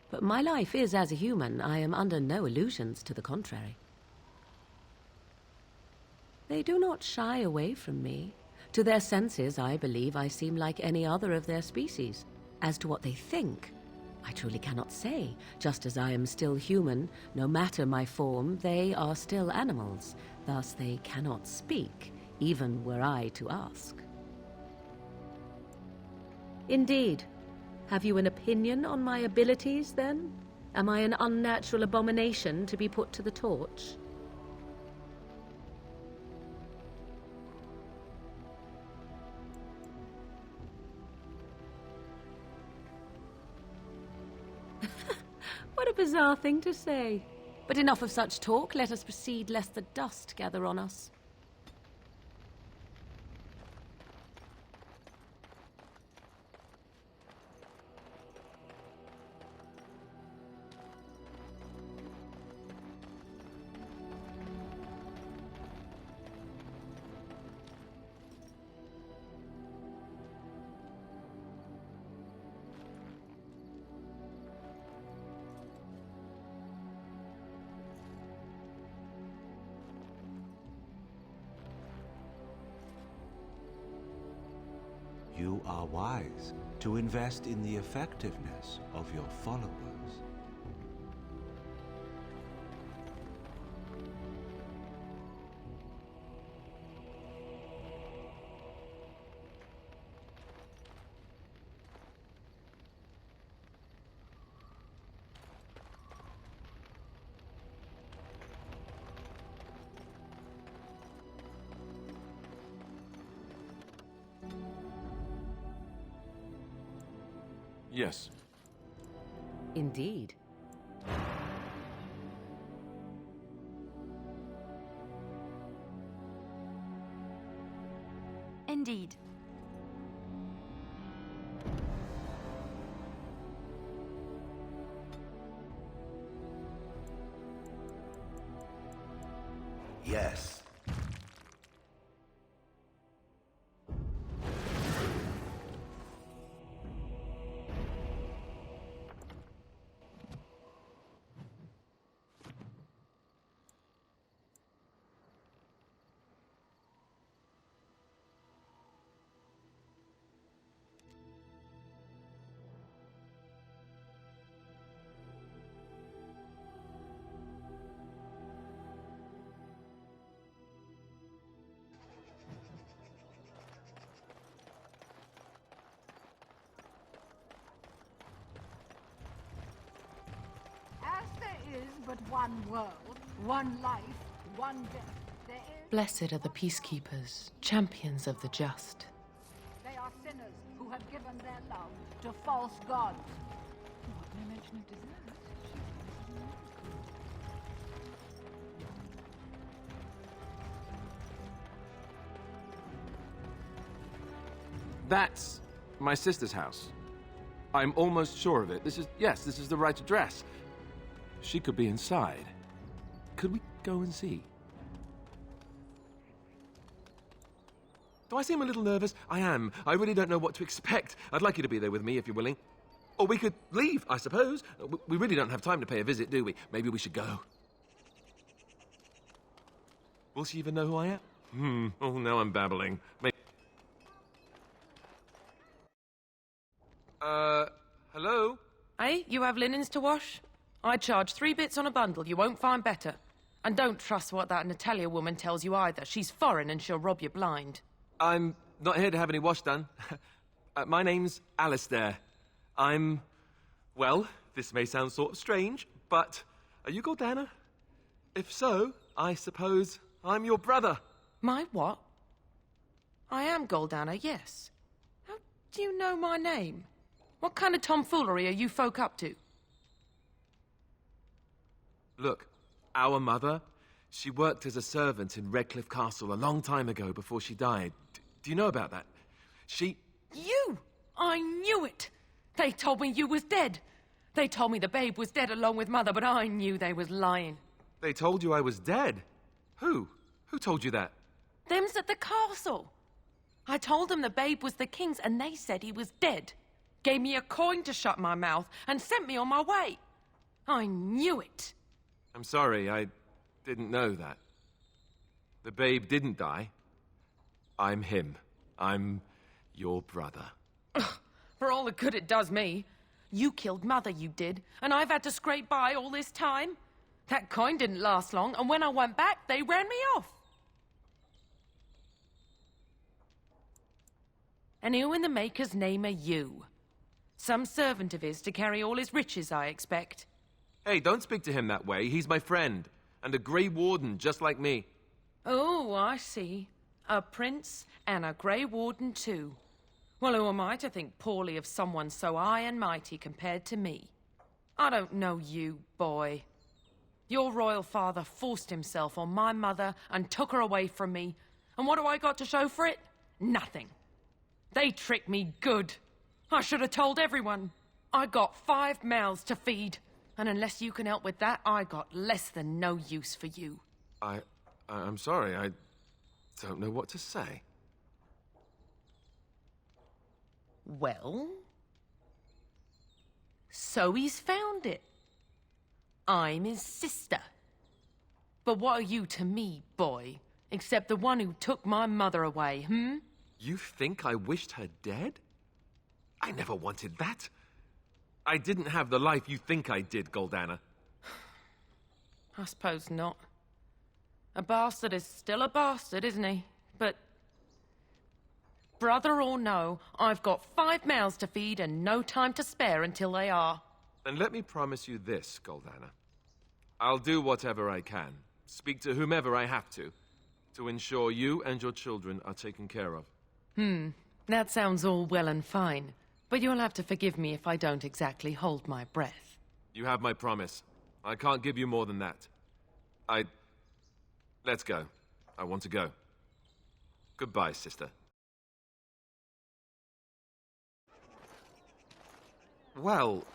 But my life is as a human. I am under no illusions to the contrary. They do not shy away from me. To their senses, I believe I seem like any other of their species. As to what they think, I truly cannot say. Just as I am still human, no matter my form, they are still animals. Thus they cannot speak, even were I to ask. Indeed. Have you an opinion on my abilities, then? Am I an unnatural abomination to be put to the torch? What a bizarre thing to say. But enough of such talk. Let us proceed, lest the dust gather on us. You are wise to invest in the effectiveness of your followers. Yes. Indeed. Indeed. Yes. is but one world, one life, one death. There is... Blessed are the peacekeepers, champions of the just. They are sinners who have given their love to false gods. What, no mention of dessert? That's my sister's house. I'm almost sure of it. This is the right address. She could be inside. Could we go and see? Do I seem a little nervous? I am. I really don't know what to expect. I'd like you to be there with me if you're willing. Or we could leave, I suppose. We really don't have time to pay a visit, do we? Maybe we should go. Will she even know who I am? Oh, now I'm babbling. Hello? Hey, you have linens to wash? I charge 3 bits on a bundle. You won't find better. And don't trust what that Natalia woman tells you either. She's foreign and she'll rob you blind. I'm not here to have any wash done. My name's Alistair. Well, this may sound sort of strange, but are you Gordana? If so, I suppose I'm your brother. My what? I am Goldana, yes. How do you know my name? What kind of tomfoolery are you folk up to? Look, our mother, she worked as a servant in Redcliffe Castle a long time ago before she died. Do you know about that? You! I knew it! They told me you was dead. They told me the babe was dead along with mother, but I knew they was lying. They told you I was dead? Who? Who told you that? Them's at the castle. I told them the babe was the king's and they said he was dead. Gave me a coin to shut my mouth and sent me on my way. I knew it. I'm sorry, I didn't know that. The babe didn't die. I'm him. I'm your brother. For all the good it does me. You killed Mother, you did, and I've had to scrape by all this time. That coin didn't last long, and when I went back, they ran me off. And who in the Maker's name are you? Some servant of his to carry all his riches, I expect. Hey, don't speak to him that way. He's my friend, and a Grey Warden just like me. Oh, I see. A prince and a Grey Warden too. Well, who am I to think poorly of someone so high and mighty compared to me? I don't know you, boy. Your royal father forced himself on my mother and took her away from me. And what do I got to show for it? Nothing. They tricked me good. I should have told everyone. I got 5 mouths to feed. And unless you can help with that, I got less than no use for you. I'm sorry, I don't know what to say. Well? So he's found it. I'm his sister. But what are you to me, boy? Except the one who took my mother away, You think I wished her dead? I never wanted that. I didn't have the life you think I did, Goldana. I suppose not. A bastard is still a bastard, isn't he? But... brother or no, I've got 5 mouths to feed and no time to spare until they are. And let me promise you this, Goldana. I'll do whatever I can, speak to whomever I have to ensure you and your children are taken care of. That sounds all well and fine. But you'll have to forgive me if I don't exactly hold my breath. You have my promise. I can't give you more than that. Let's go. I want to go. Goodbye, sister. Well,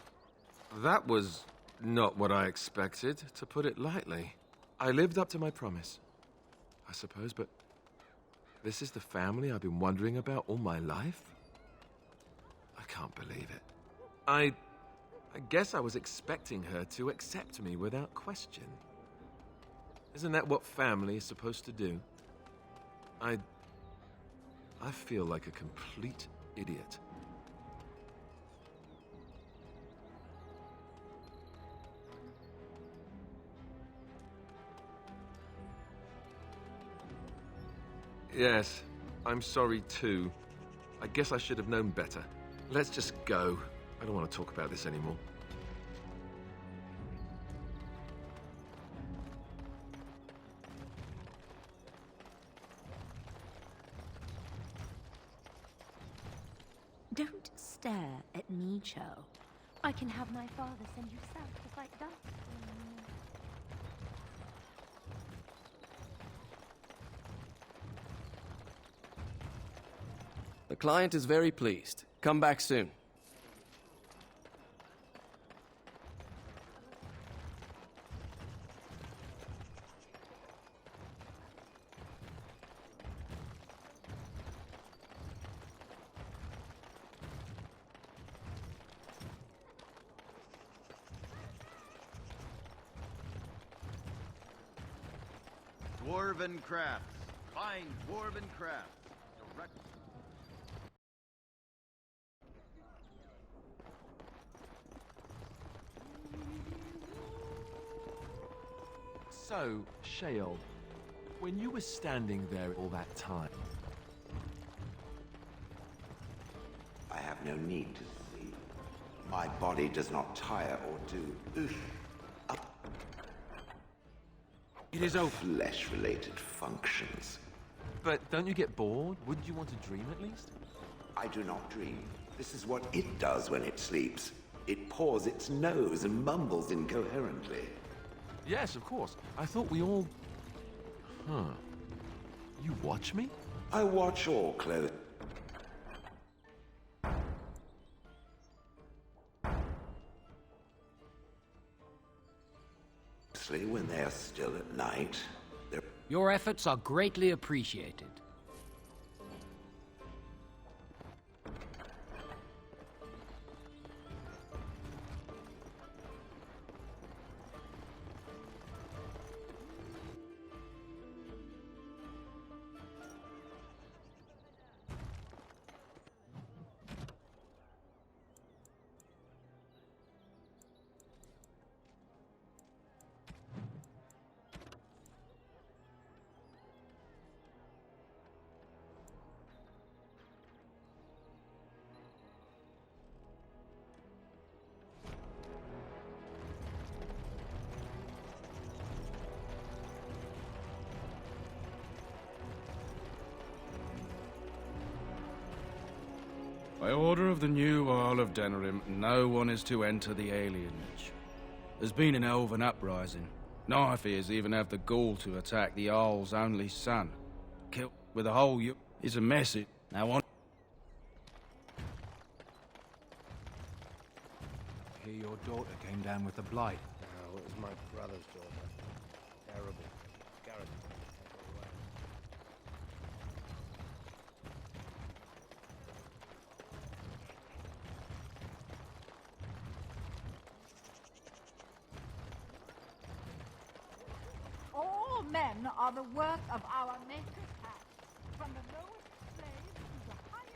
that was not what I expected, to put it lightly. I lived up to my promise, I suppose, but this is the family I've been wondering about all my life? I can't believe it. I guess I was expecting her to accept me without question. Isn't that what family is supposed to do? I feel like a complete idiot. Yes, I'm sorry too. I guess I should have known better. Let's just go. I don't want to talk about this anymore. Don't stare at me, Cho. I can have my father send you south to fight dust. The client is very pleased. Come back soon. Dwarven crafts. Fine dwarven crafts. Direct. So, Sheol, when you were standing there all that time, I have no need to see. My body does not tire or do It is over. Flesh-related functions. but don't you get bored? Wouldn't you want to dream at least? I do not dream. This is what it does when it sleeps. It paws its nose and mumbles incoherently. Yes, of course. I thought we all... Huh. You watch me? I watch all close. When they are still at night, Your efforts are greatly appreciated. By order of the new Earl of Denerim, no one is to enter the alienage. There's been an elven uprising. Knifears even have the gall to attack the Earl's only son. Killed with a whole is a message. Now on. Hear your daughter came down with the blight. No, it was my brother's daughter. Terrible. Garrett. All men are the work of our nature's hand, from the lowest slave to the highest.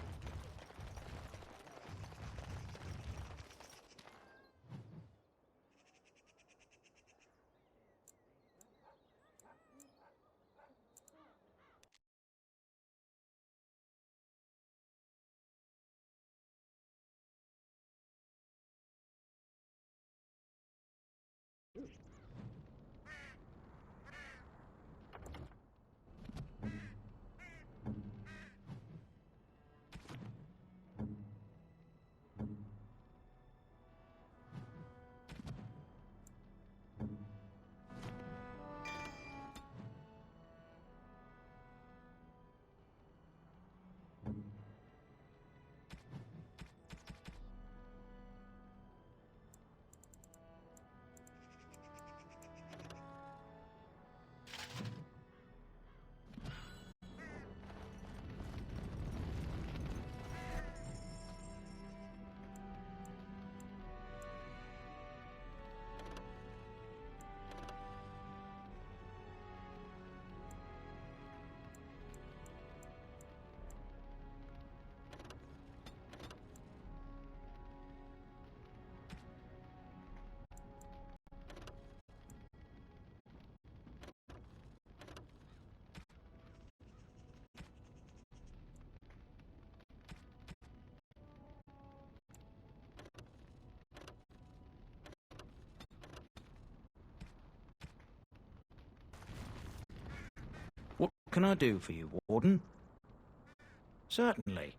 What can I do for you, Warden? Certainly.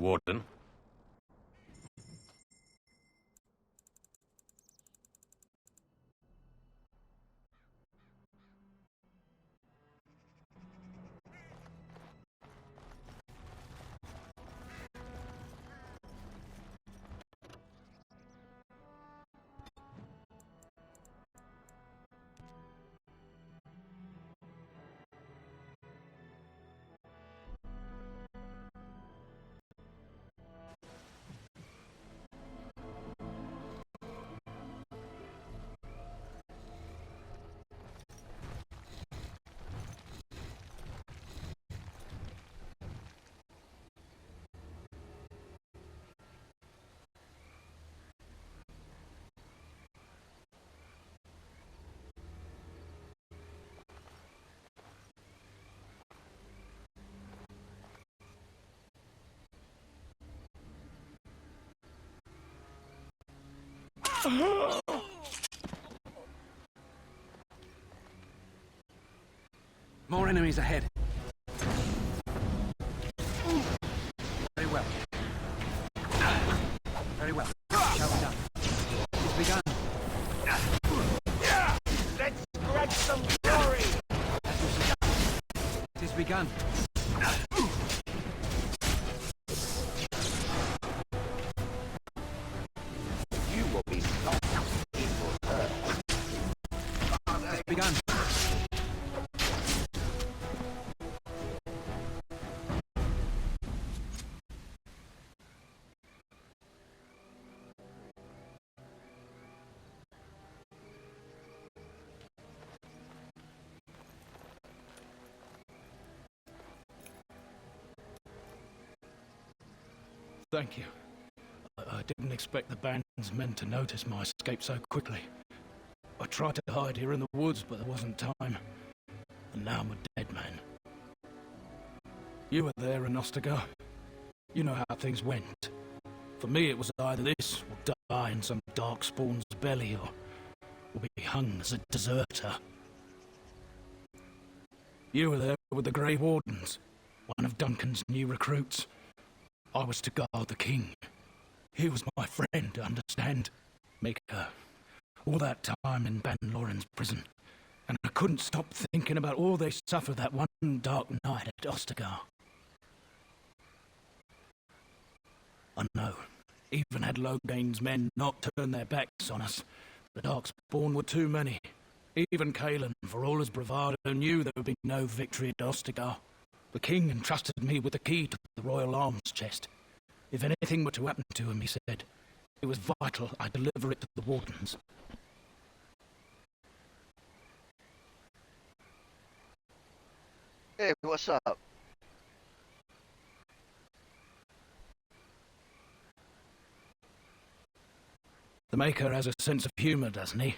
Warden. More enemies ahead. Very well. Very well. Shall we done? It's begun. Let's scratch some glory! It is begun. You will be stopped. It will hurt. It's begun. Thank you. I didn't expect the band's men to notice my escape so quickly. I tried to hide here in the woods, but there wasn't time. And now I'm a dead man. You were there in Ostagar. You know how things went. For me, it was either this or die in some darkspawn's belly, or be hung as a deserter. You were there with the Grey Wardens, one of Duncan's new recruits. I was to guard the king. He was my friend, understand? Maker. All that time in Ban Loren's prison. And I couldn't stop thinking about all they suffered that one dark night at Ostagar. I know. Even had Logain's men not turned their backs on us, the Darkspawn were too many. Even Kalen, for all his bravado, knew there would be no victory at Ostagar. The king entrusted me with the key to the royal arms chest. If anything were to happen to him, he said, it was vital I deliver it to the Wardens. Hey, what's up? The Maker has a sense of humour, doesn't he?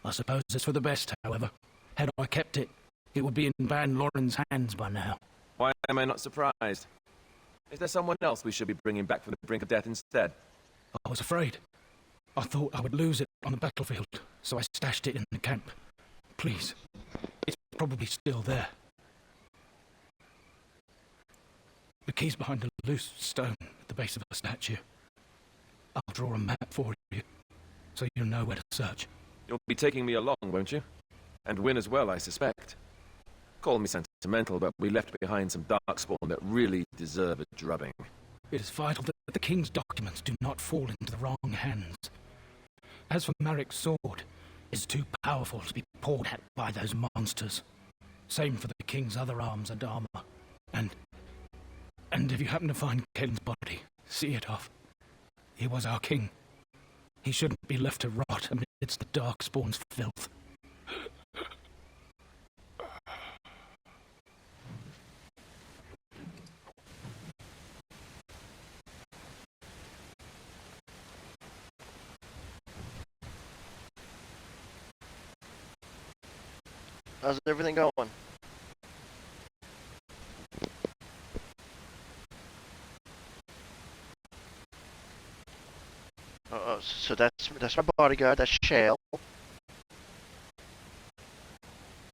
I suppose it's for the best, however. Had I kept it, it would be in Ban Loren's hands by now. Why am I not surprised? Is there someone else we should be bringing back from the brink of death instead? I was afraid. I thought I would lose it on the battlefield, so I stashed it in the camp. Please, it's probably still there. The key's behind a loose stone at the base of a statue. I'll draw a map for you, so you'll know where to search. You'll be taking me along, won't you? And win as well, I suspect. Call me sentimental, but we left behind some darkspawn that really deserve a drubbing. It is vital that the king's documents do not fall into the wrong hands. As for Marik's sword, it's too powerful to be poured at by those monsters. Same for the king's other arms and armor. And if you happen to find Kalen's body, see it off. He was our king. He shouldn't be left to rot amidst the Darkspawn's filth. How's everything going? So that's my bodyguard. That's Shale.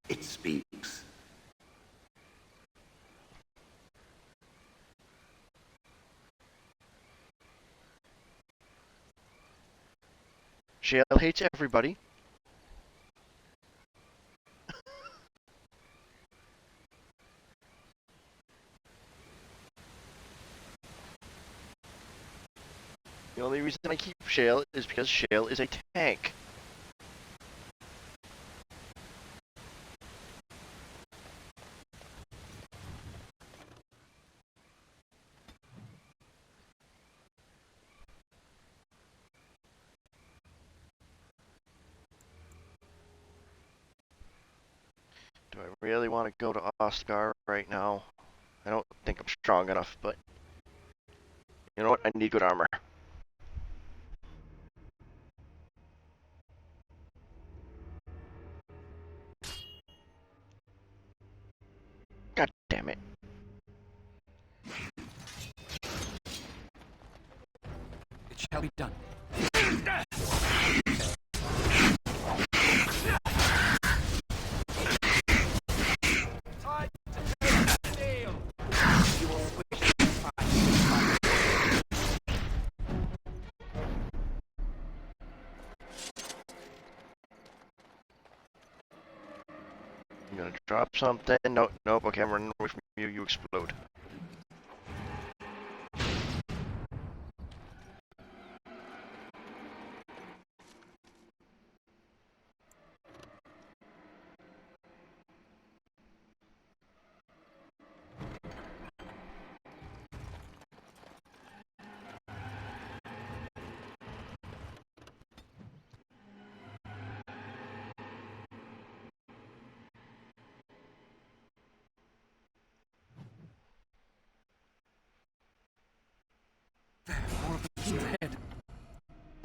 It speaks. Shale hates everybody. The only reason I keep Shale is because Shale is a tank. Do I really want to go to Oscar right now? I don't think I'm strong enough, but you know what? I need good armor. God damn it. It shall be done. I'm gonna drop something. Nope, nope. Okay, I'm running away from you. You explode.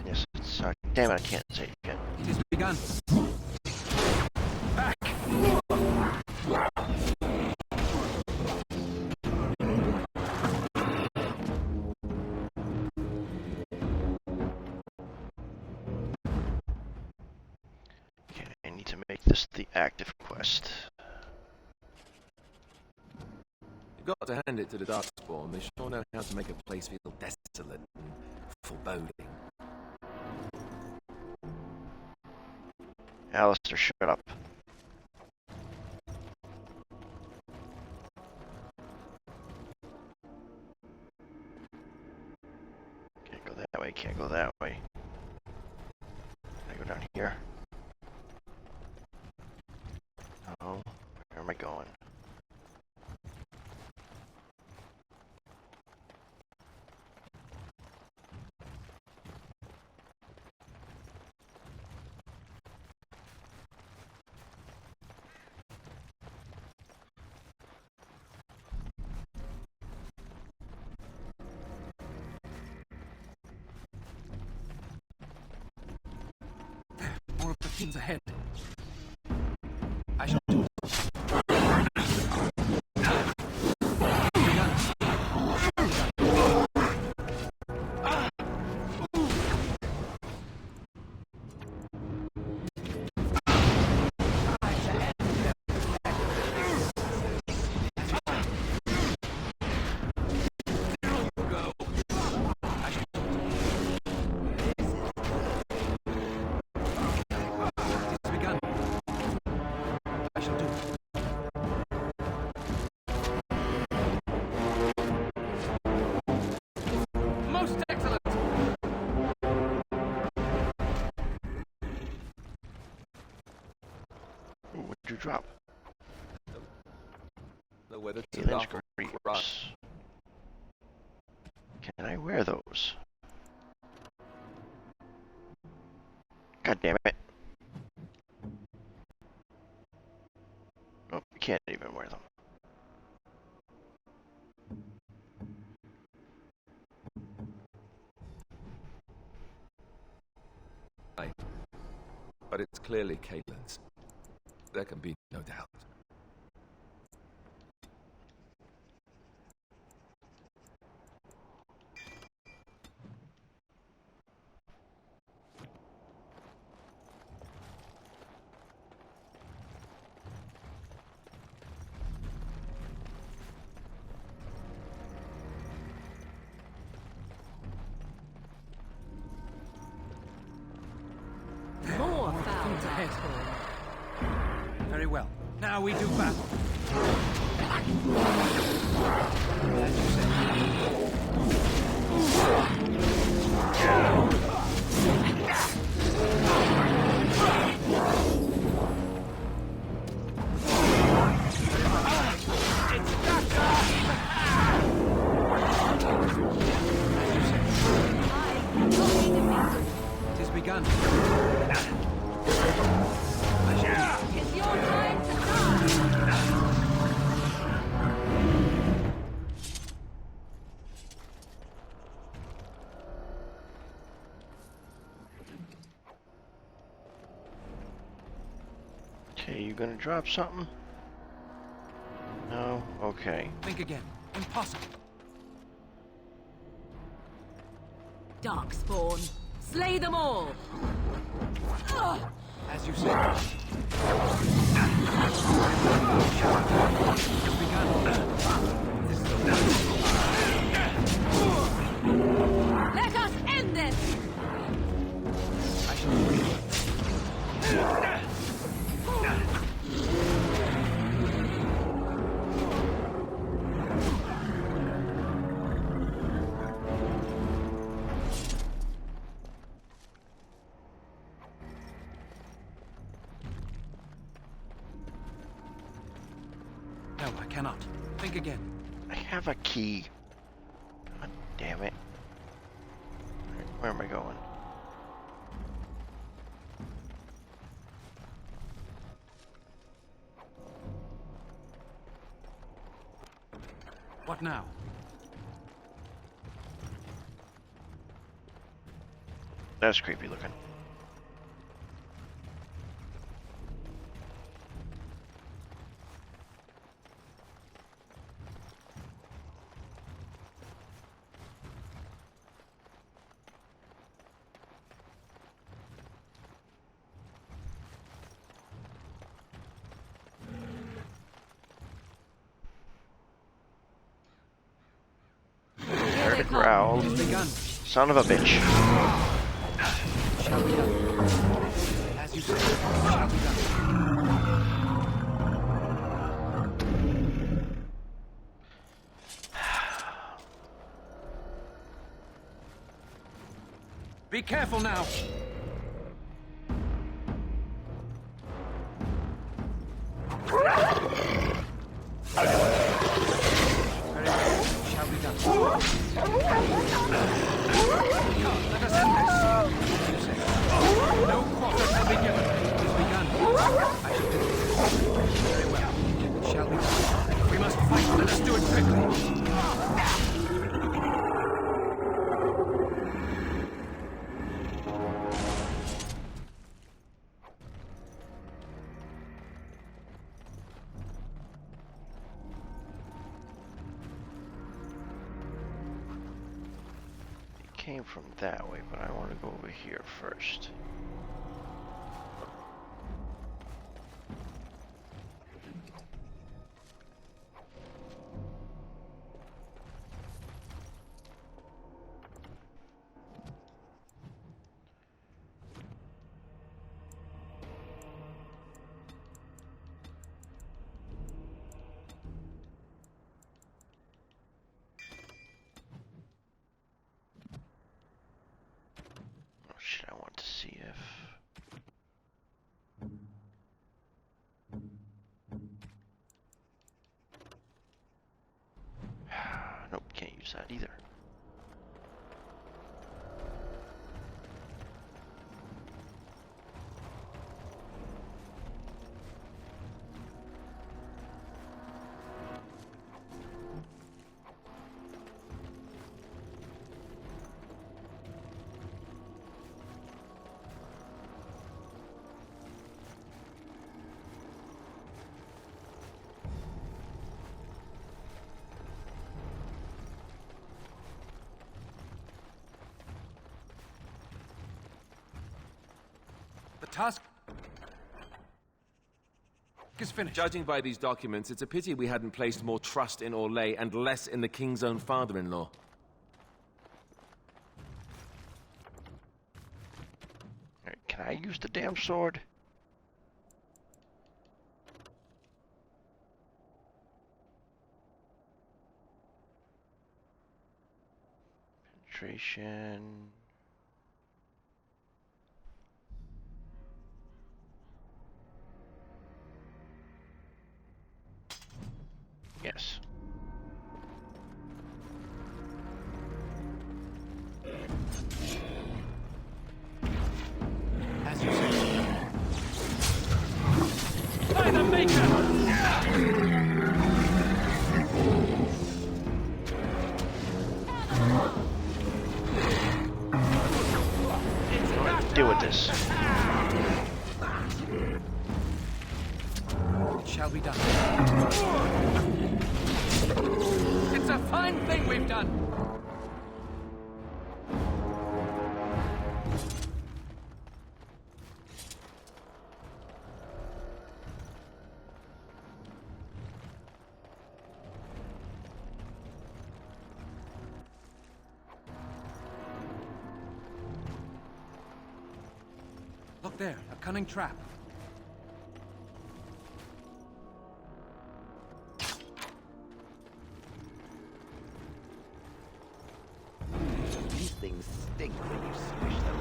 Yes, it's, damn it, I can't say it again. It has begun. Back! Okay, I need to make this the active quest. You've got to hand it to the Darkspawn. They sure know how to make a place feel desolate and foreboding. Alistair, shut up. Can't go that way, can't go that way. Can I go down here? No. Where am I going? More of the things ahead. I shall do it. Most excellent! Ooh, what did you drop? The weather to Healing awful screams. Can I wear those? God damn it. Oh, you can't even wear them. Right. But it's clearly Caitlin's. There can be no doubt. ahead. Very well. Now we do battle. As you say. It is begun. It's your time to die! Okay, you gonna drop something? No? Okay. Think again. Impossible. Darkspawn, slay them all! As you say. It's begun. This is the Let us end this! I shall. No, I cannot. Think again. I have a key. God damn it. Where am I going? What now? That's creepy looking. Heard a growl. Son of a bitch. Shall be done. As you say, shall be done. Be careful now. Shall be done. Let us end this. You say. No quarter shall be given. It is begun. I shall do it. Very well. It shall be done. We must fight. Let us do it quickly. Came from that way, but I want to go over here first. Shit, I want to see if... Nope, can't use that either. The task is finished. Judging by these documents, it's a pity we hadn't placed more trust in Orlais and less in the king's own father-in-law. Alright, can I use the damn sword? Concentration. Yes. As you say. By the Maker! Deal with this. It shall be done. It's a fine thing we've done! Look there, a cunning trap. These things stink when you squish them.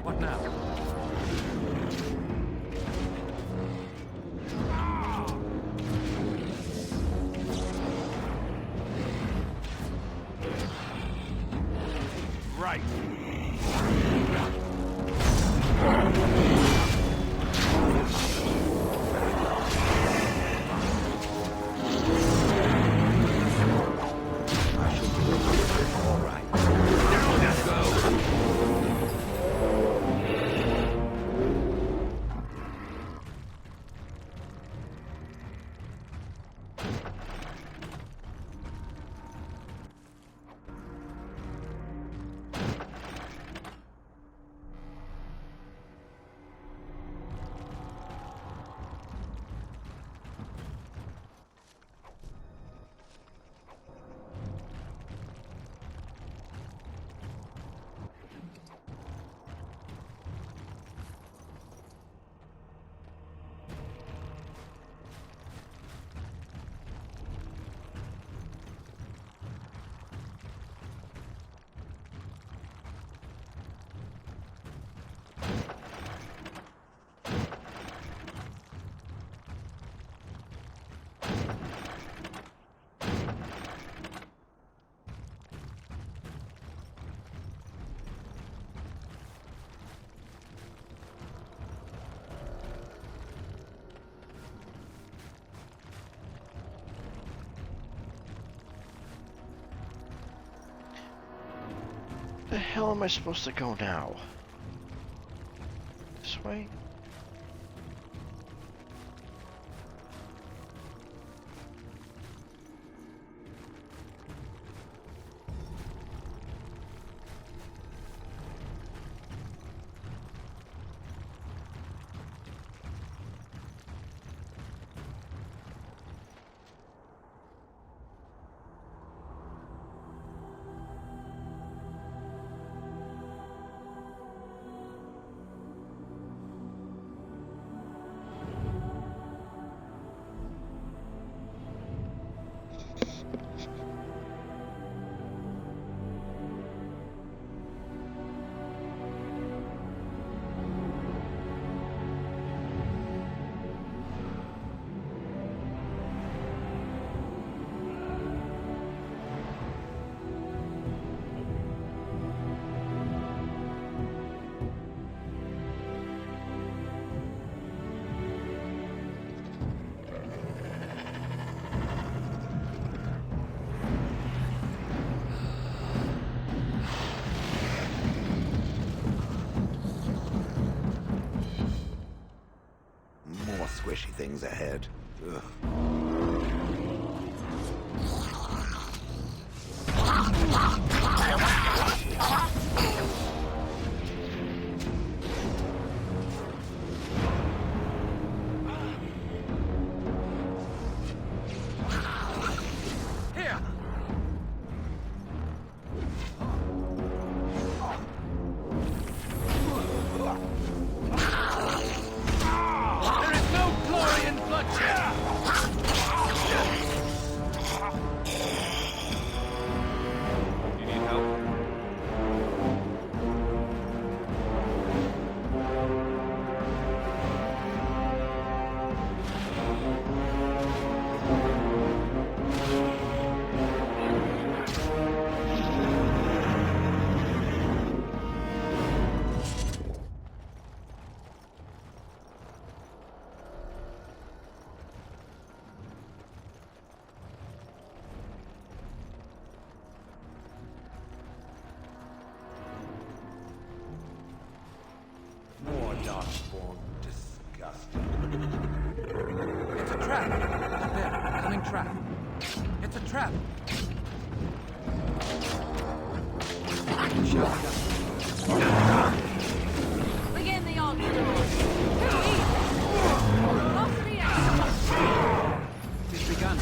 What now? Right. All right. Let's go! The hell am I supposed to go now? This way? More squishy things ahead. Ugh. Here! There is no glory in bloodshed! trap. It's a trap. Begin the onslaught. Too easy. Off to the end. It's begun.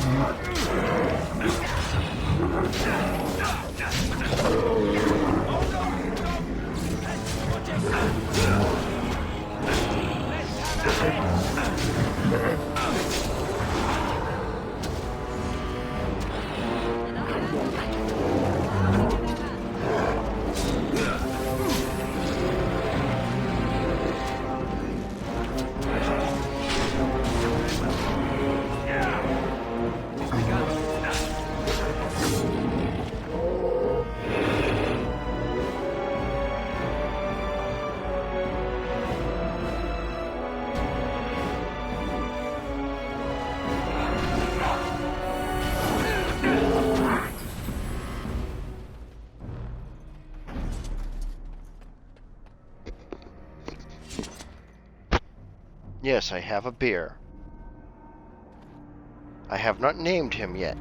Yes, I have a bear. I have not named him yet.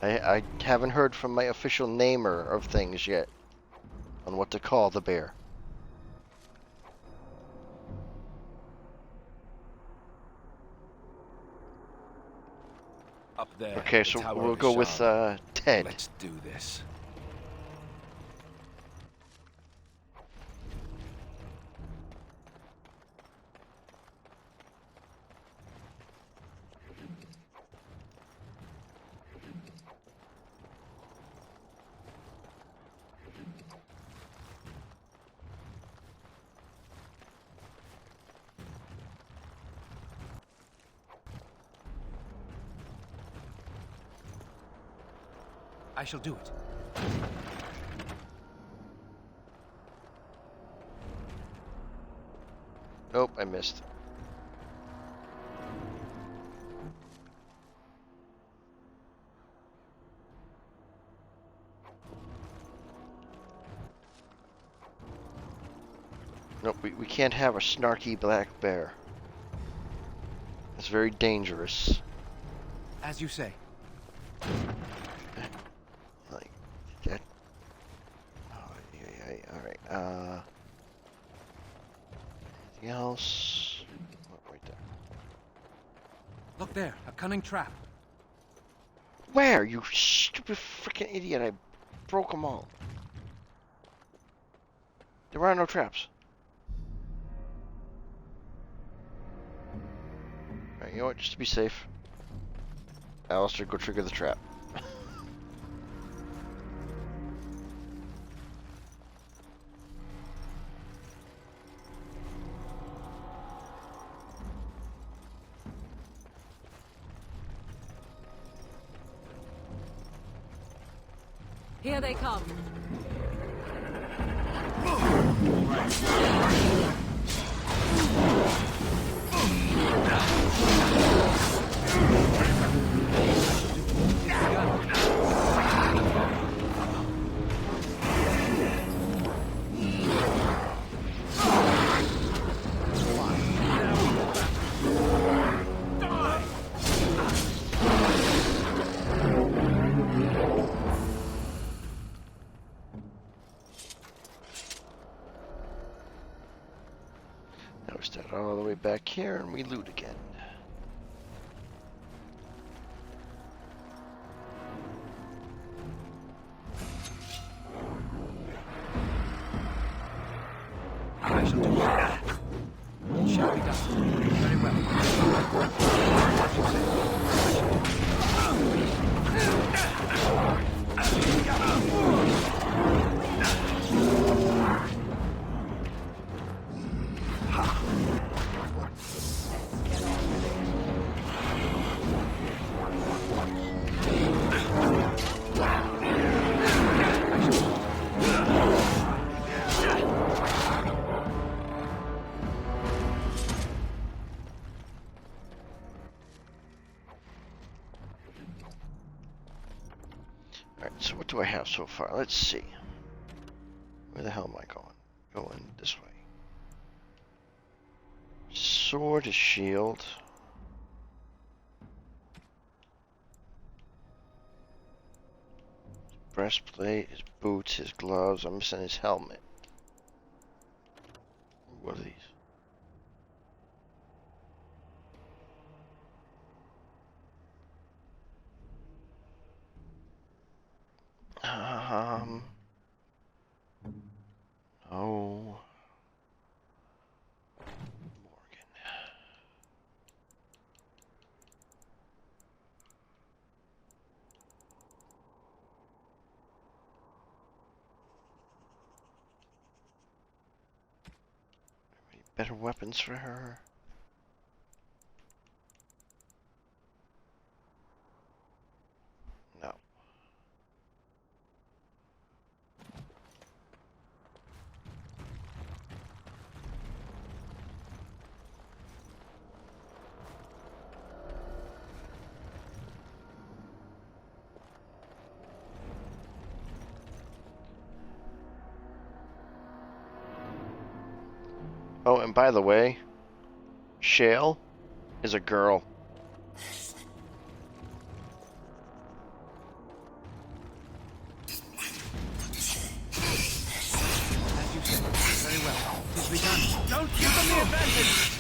I haven't heard from my official namer of things yet on what to call the bear. Up there. Okay, the so Tower we'll of go with Ishar. Ted. Let's do this. I shall do it. Nope, I missed. Nope, we can't have a snarky black bear. It's very dangerous. As you say. Like that. Oh, yeah, alright. Anything else? Oh, right there. Look there, a cunning trap. Where? You stupid freaking idiot. I broke them all. There are no traps. Alright, you know what? Just to be safe, Alistair, go trigger the trap. Here they come. Now we start all the way back here and we loot again. I shall do it. Shall be done. Very well. As you say. Alright, so what do I have so far? Let's see. Where the hell am I going? Going this way. sword, his shield. Breastplate, his boots, his gloves. I'm missing his helmet. What are these? Oh. Better weapons for her. No. Oh, and by the way, Shale is a girl. Very well. It's begun. Don't give them the advantage!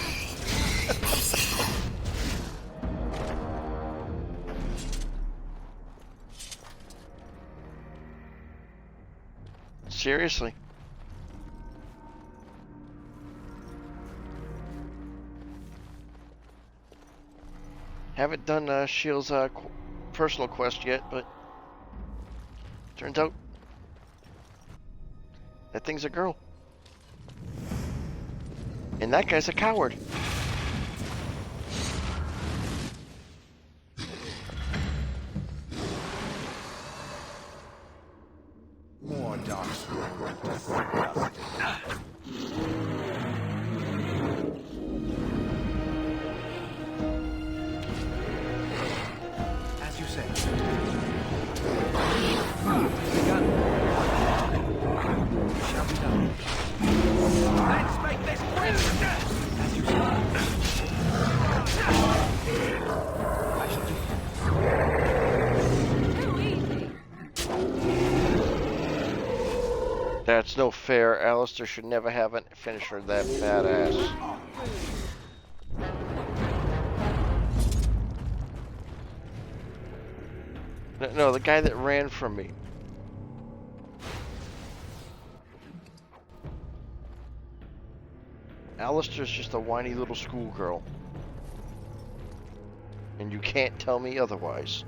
Seriously. Haven't done Shale's personal quest yet, but turns out that thing's a girl. And that guy's a coward. More darkspawn. As you say. Shall be done. Let's make this quick! As you say. I shall do. That's no fair. Alistair should never have a finisher that badass. No, the guy that ran from me. Alistair's just a whiny little schoolgirl. And you can't tell me otherwise.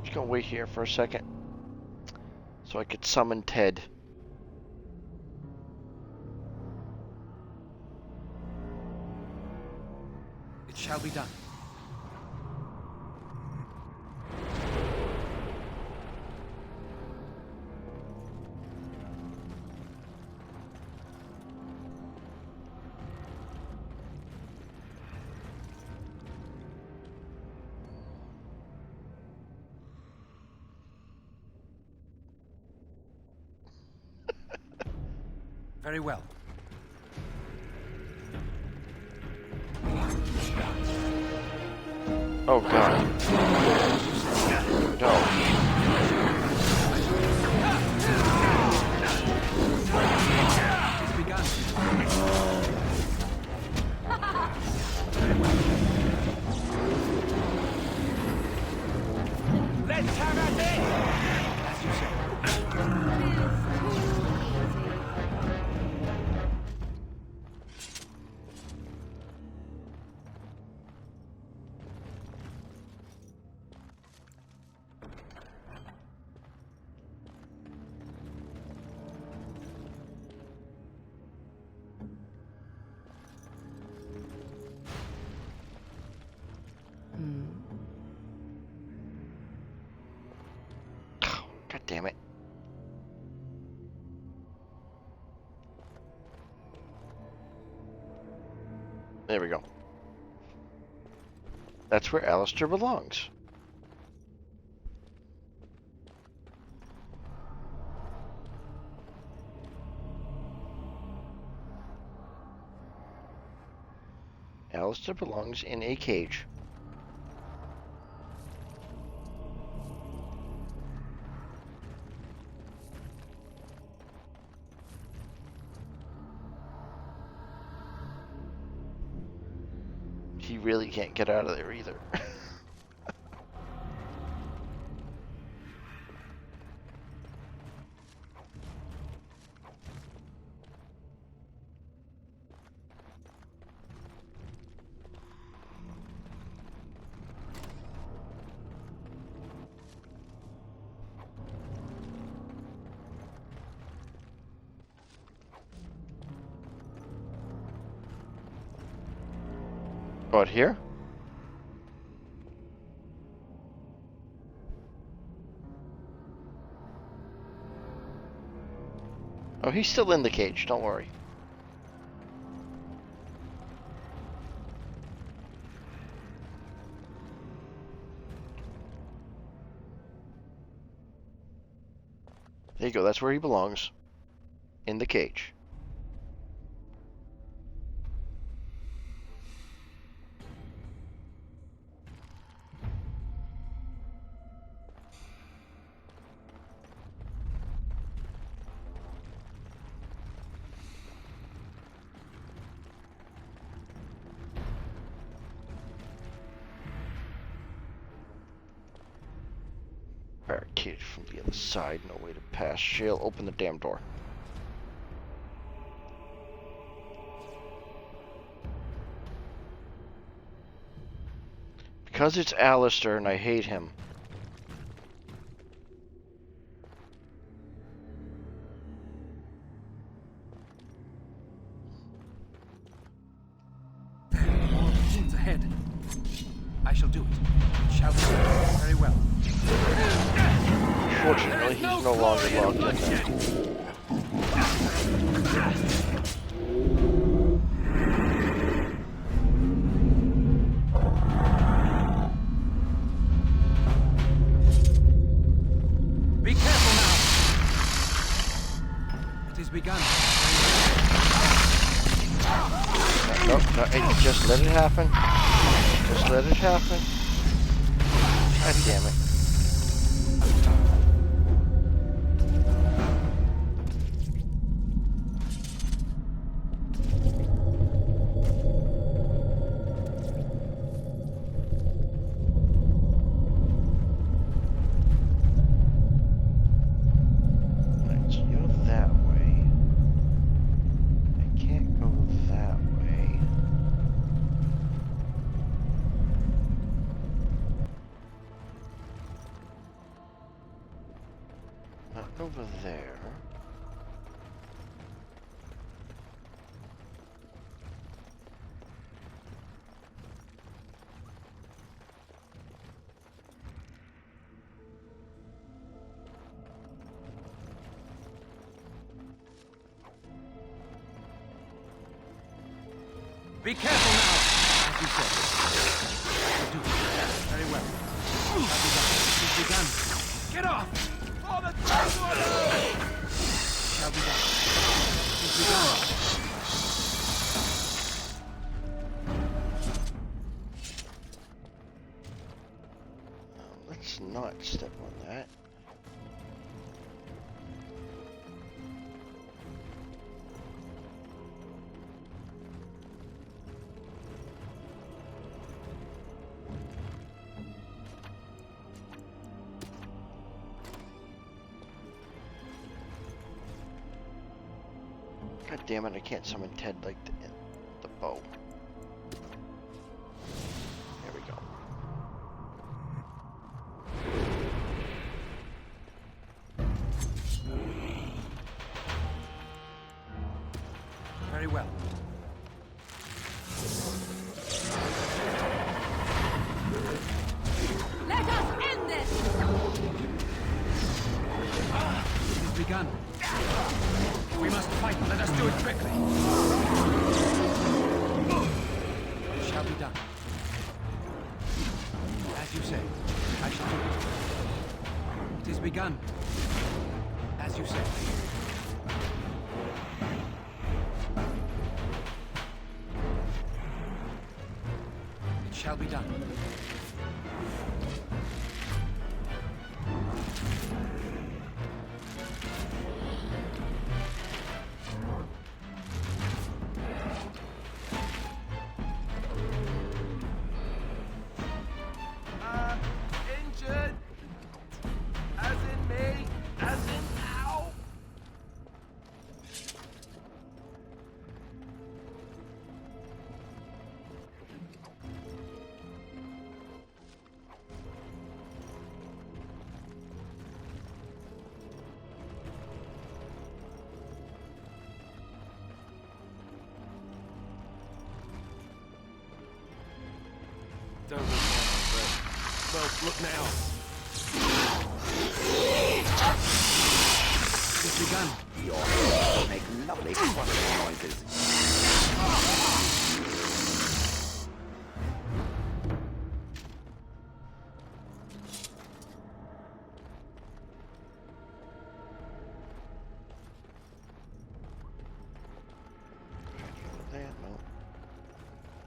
Just gonna wait here for a second so I could summon Ted. It shall be done. Very well. Oh god. No. It's begun. Let's have at it! As you say. damn it. There we go. That's where Alistair belongs. Alistair belongs in a cage. He really can't get out of there either. What, here? Oh, he's still in the cage, don't worry. There you go, that's where he belongs. In the cage. Barricaded from the other side, no way to pass. Shale, open the damn door. Because it's Alistair and I hate him. There, more machines ahead. I shall do it. Shall do it. Very well. Fortunately, he's no longer locked in there. Be careful now. It is begun. No, no, hey, just let it happen. Just let it happen. God damn it. Over there. Be careful now, as you said. Do it. Very well. Shall be done. Get off! Shall be done. Shall be done. Let's not step on that. God damn it, I can't summon Ted like the bow. There we go. Very well. Let us end this! begun. We must fight. Let us do it quickly. It shall be done. As you say, I shall do it. It is begun. As you say. It shall be done. Injured? As in me? As in now? Don't look now, Fred. Well, look now. It's begun. Your hands make lovely crunching noises. There,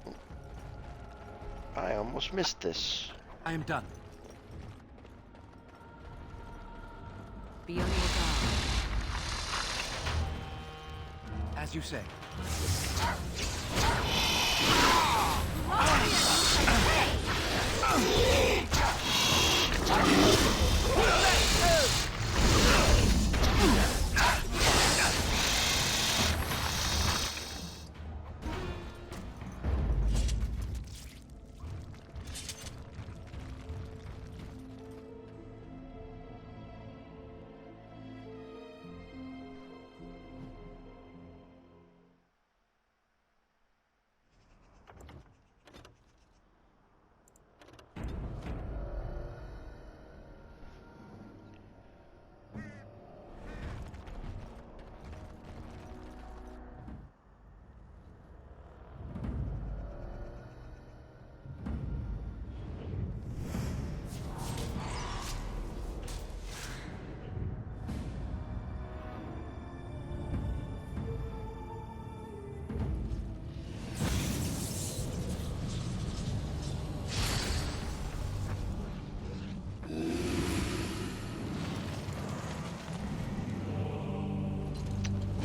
no. I almost missed this. I am done. Be on your guard. As you say.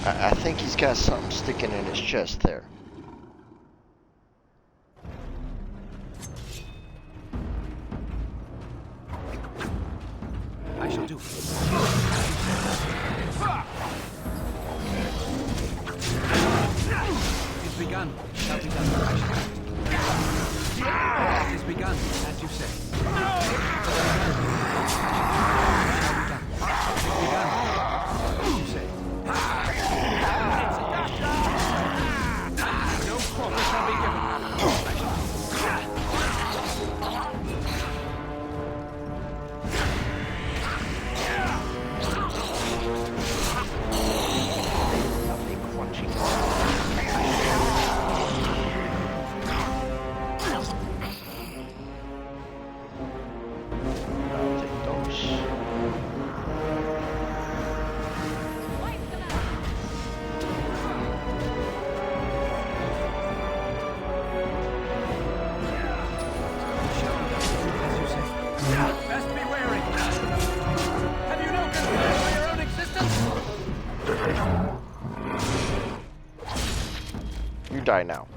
I think he's got something sticking in his chest there. I shall do it. It's begun. Shall be done. I shall do it. It is begun, as you say. It's begun. As you say. No quarter shall be given. Lovely crunching I'll take those. Best be wary. Have you no concern for your own existence? You die now.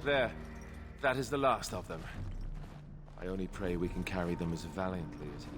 There. That is the last of them. I only pray we can carry them as valiantly as he.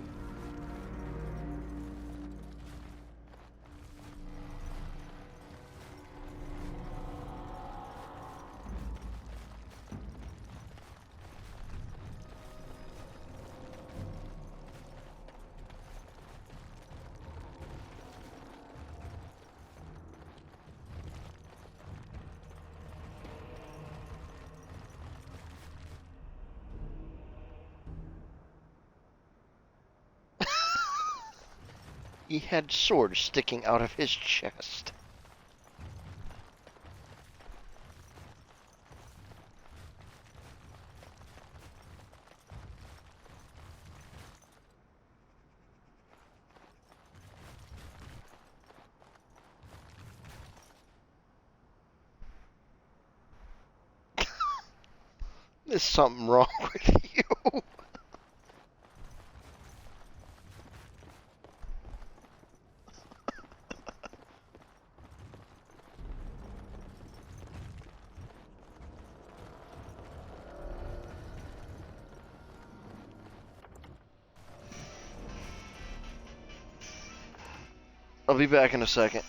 He had swords sticking out of his chest. There's something wrong with you. I'll be back in a second.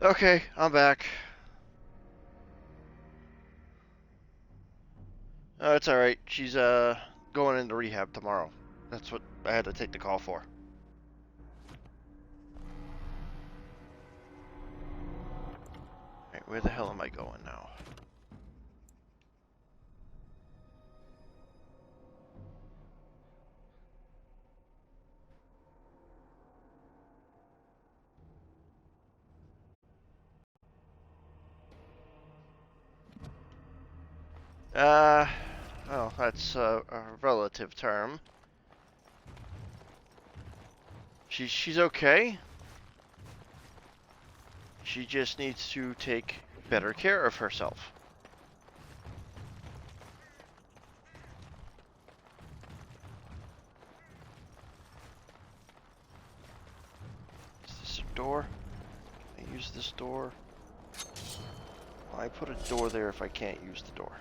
Okay, I'm back. It's alright. She's going into rehab tomorrow. That's what I had to take the call for. Alright, where the hell am I going now? Well, that's a relative term. She's okay. She just needs to take better care of herself. Is this a door? Can I use this door? Why put a door there if I can't use the door?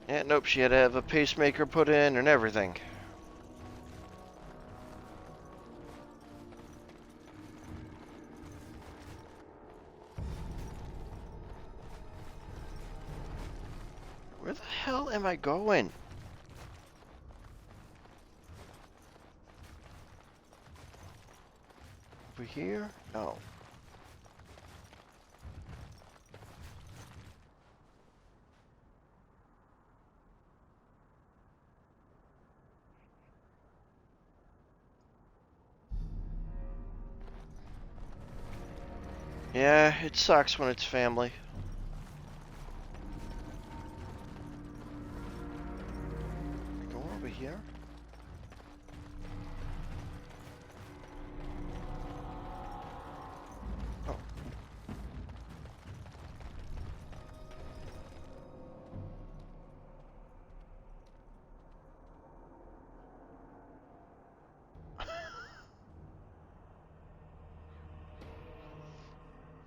Yeah, nope, she had to have a pacemaker put in and everything. Where the hell am I going? Over here? No. Yeah, it sucks when it's family. Go over here. Oh.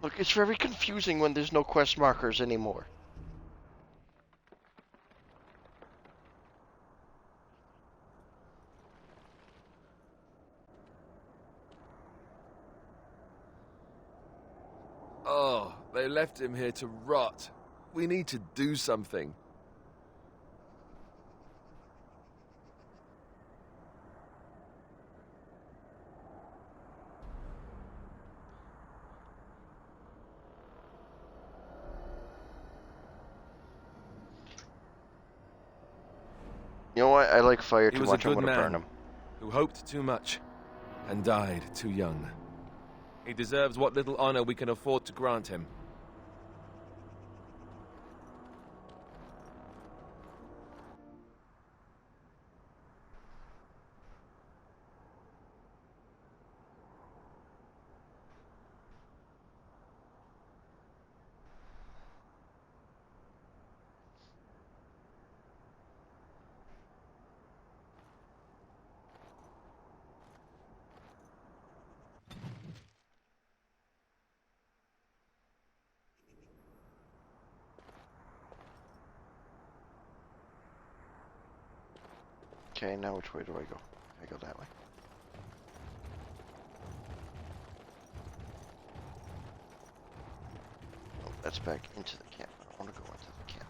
Look, it's very confusing when there's no quest markers anymore. Oh, they left him here to rot. We need to do something. You know what? I like fire He too was a much. I'm good gonna burn man him. who hoped too much and died too young. He deserves what little honor we can afford to grant him. Okay, now which way do I go? I go that way. Oh, that's back into the camp. I want to go into the camp.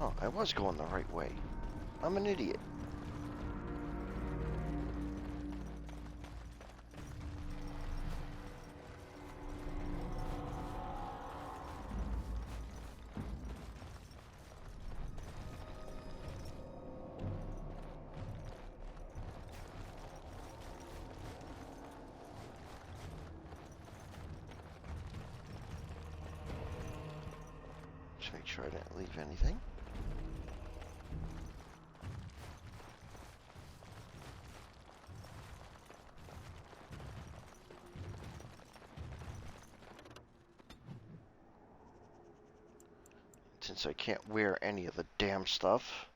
Oh, I was going the right way. I'm an idiot. Just make sure I didn't leave anything. Since I can't wear any of the damn stuff.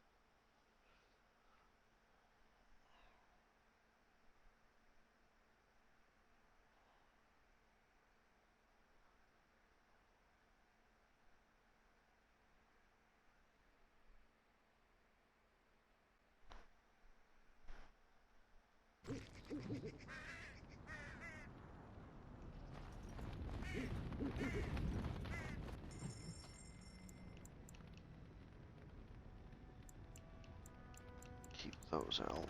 Keep those out.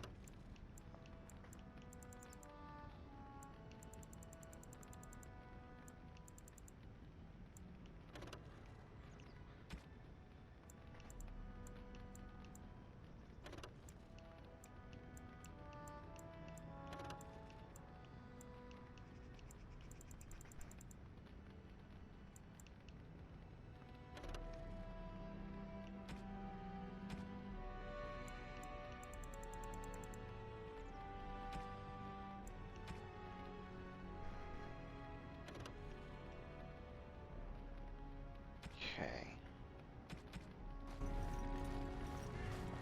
Okay.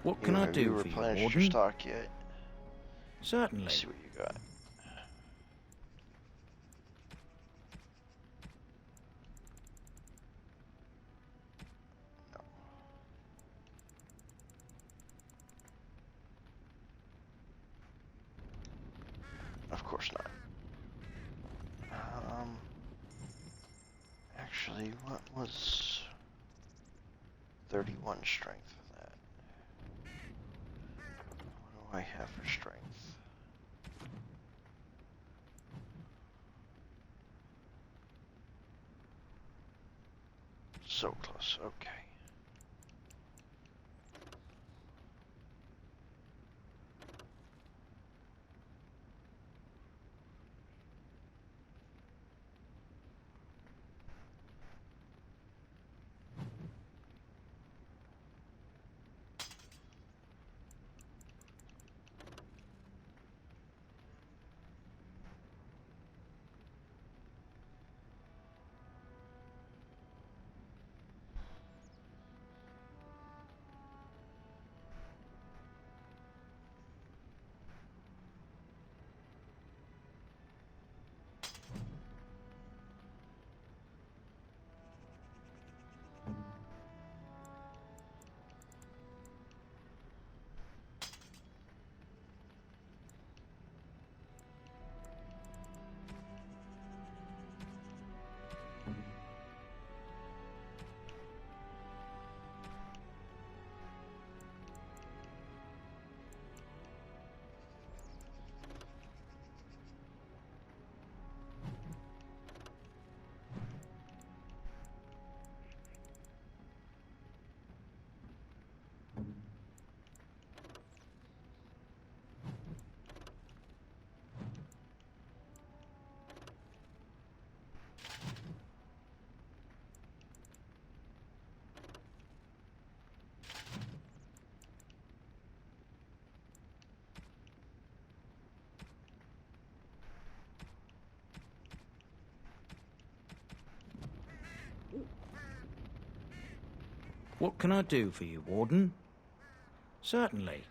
What can I Have you do for you, replenished your Warden? stock yet? Certainly. Let's see what you got. Of course not. Actually, what was 31 strength for that? What do I have for strength? So close, okay. What can I do for you, Warden? Certainly.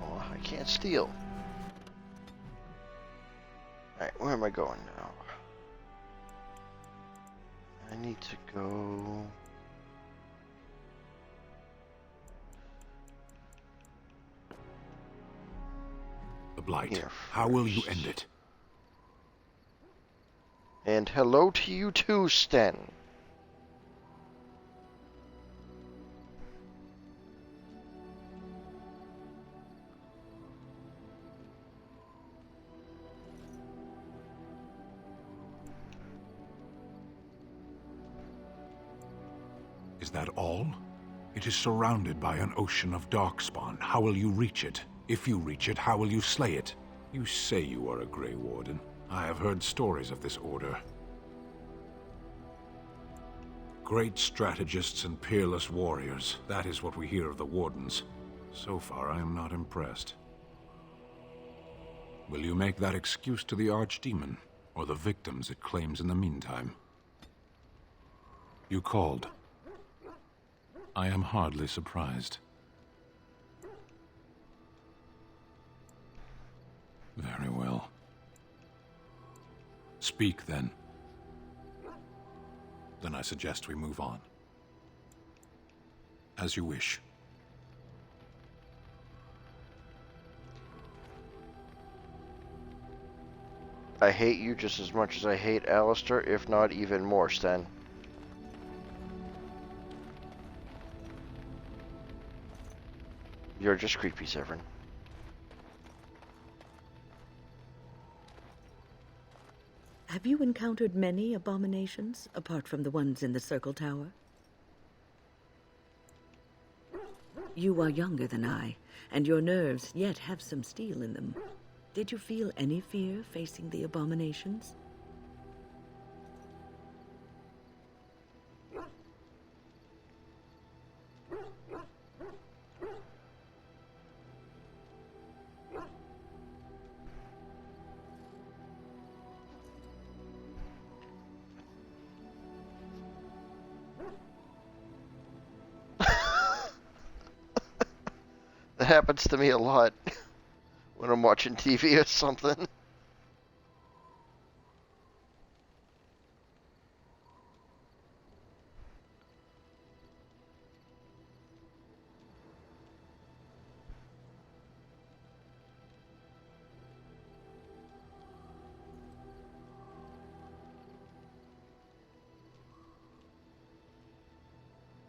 Oh, I can't steal. Alright, where am I going now? I need to go... The Blight. Here How will you first. end it? And hello to you too, Sten. Is that all? It is surrounded by an ocean of darkspawn. How will you reach it? If you reach it, how will you slay it? You say you are a Grey Warden. I have heard stories of this order. Great strategists and peerless warriors. That is what we hear of the Wardens. So far, I am not impressed. Will you make that excuse to the Archdemon, or the victims it claims in the meantime? You called. I am hardly surprised. Very well. Speak, then. Then I suggest we move on. As you wish. I hate you just as much as I hate Alistair, if not even more, Sten. You're just creepy, Severin. Have you encountered many abominations, apart from the ones in the Circle Tower? You are younger than I, and your nerves yet have some steel in them. Did you feel any fear facing the abominations? That happens to me a lot when I'm watching TV or something.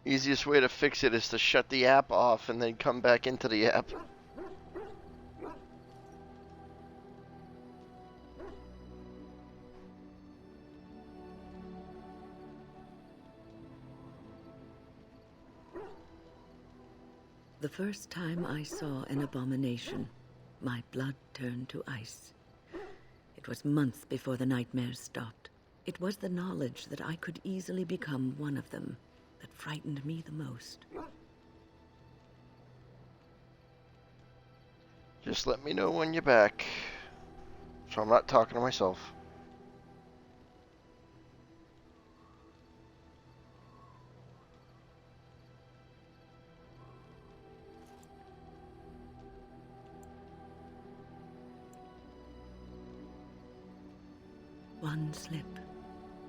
Easiest way to fix it is to shut the app off and then come back into the app. The first time I saw an abomination, my blood turned to ice. It was months before the nightmares stopped. It was the knowledge that I could easily become one of them that frightened me the most. Just let me know when you're back, so I'm not talking to myself. One slip.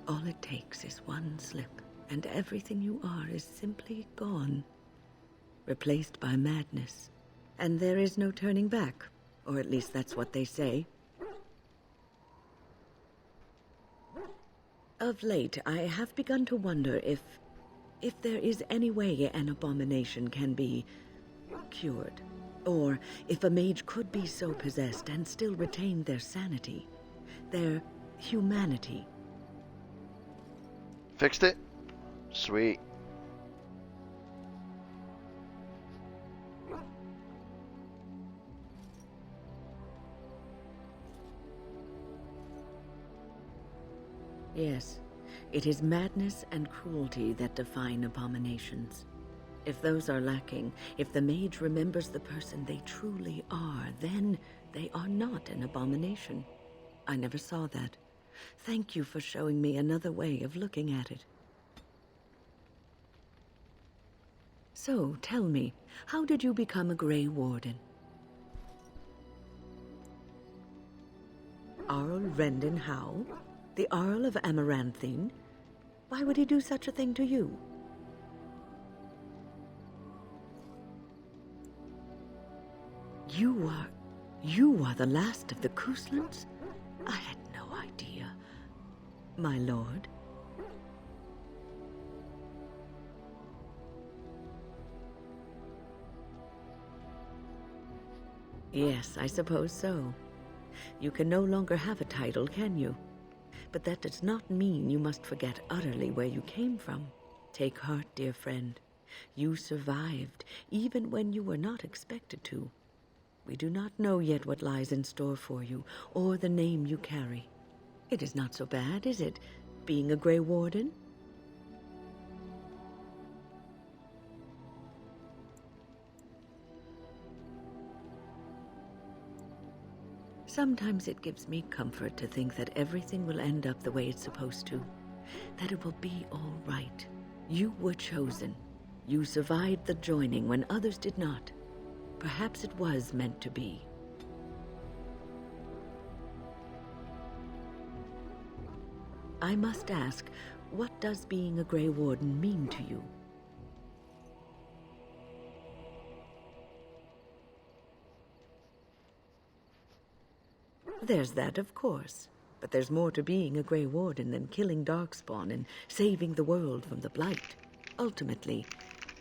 All it takes is one slip, and everything you are is simply gone, replaced by madness. And there is no turning back, or at least that's what they say. Of late, I have begun to wonder if there is any way an abomination can be cured, or if a mage could be so possessed and still retain their sanity, their humanity. Fixed it? Sweet. Yes, it is madness and cruelty that define abominations. If those are lacking, if the mage remembers the person they truly are, then they are not an abomination. I never saw that. Thank you for showing me another way of looking at it. So, tell me, how did you become a Grey Warden? Arl Rendon Howe? The Arl of Amaranthine? Why would he do such a thing to you? You are the last of the Kuslands? I had no idea. my lord. Yes, I suppose so. You can no longer have a title, can you? But that does not mean you must forget utterly where you came from. Take heart, dear friend. You survived, even when you were not expected to. We do not know yet what lies in store for you, or the name you carry. It is not so bad, is it, being a Grey Warden? Sometimes it gives me comfort to think that everything will end up the way it's supposed to. That it will be all right. You were chosen. You survived the joining when others did not. Perhaps it was meant to be. I must ask, what does being a Grey Warden mean to you? There's that, of course. But there's more to being a Grey Warden than killing Darkspawn and saving the world from the Blight. Ultimately,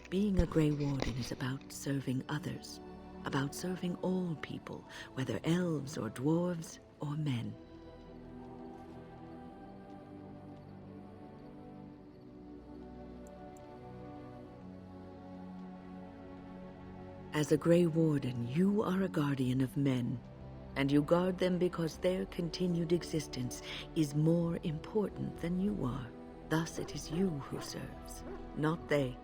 being a Grey Warden is about serving others. About serving all people, whether elves or dwarves or men. As a Grey Warden, you are a guardian of men. And you guard them because their continued existence is more important than you are. Thus it is you who serves, not they.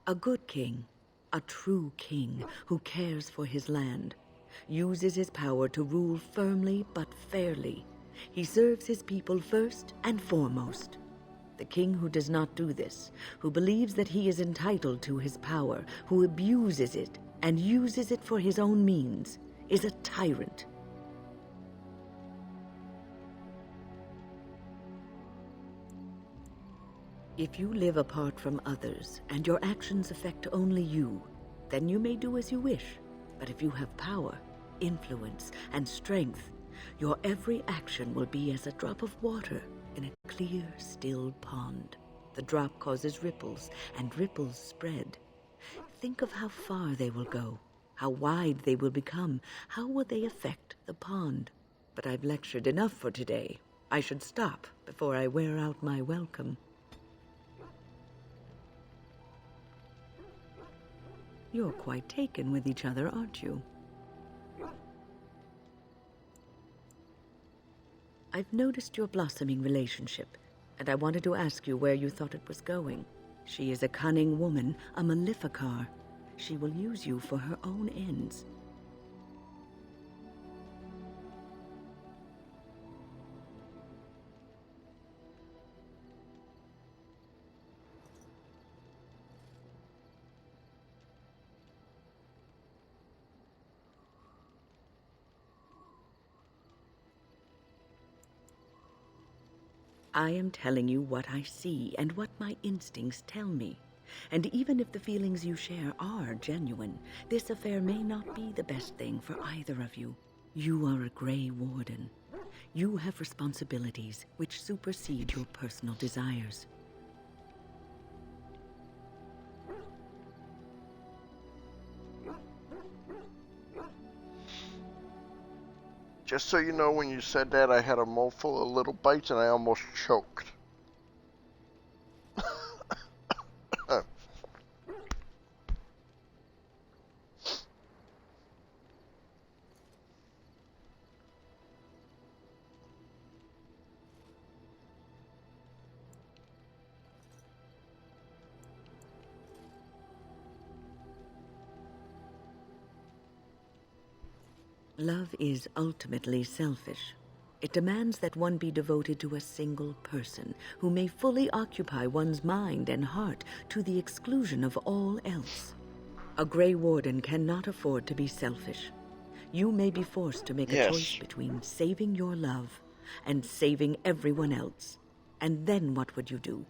A good king, a true king who cares for his land, uses his power to rule firmly but fairly. He serves his people first and foremost. The king who does not do this, who believes that he is entitled to his power, who abuses it and uses it for his own means, is a tyrant. If you live apart from others and your actions affect only you, then you may do as you wish. But if you have power, influence, and strength, your every action will be as a drop of water in a clear, still pond. The drop causes ripples, and ripples spread. Think of how far they will go, how wide they will become, how will they affect the pond. But I've lectured enough for today. I should stop before I wear out my welcome. You're quite taken with each other, aren't you? I've noticed your blossoming relationship, and I wanted to ask you where you thought it was going. She is a cunning woman, a Maleficar. She will use you for her own ends. I am telling you what I see and what my instincts tell me. And even if the feelings you share are genuine, this affair may not be the best thing for either of you. You are a Grey Warden. You have responsibilities which supersede your personal desires. Just so you know, when you said that, I had a mouthful of little bites and I almost choked. Love is ultimately selfish. It demands that one be devoted to a single person who may fully occupy one's mind and heart to the exclusion of all else. A Grey Warden cannot afford to be selfish. You may be forced to make a choice between saving your love and saving everyone else. And then what would you do?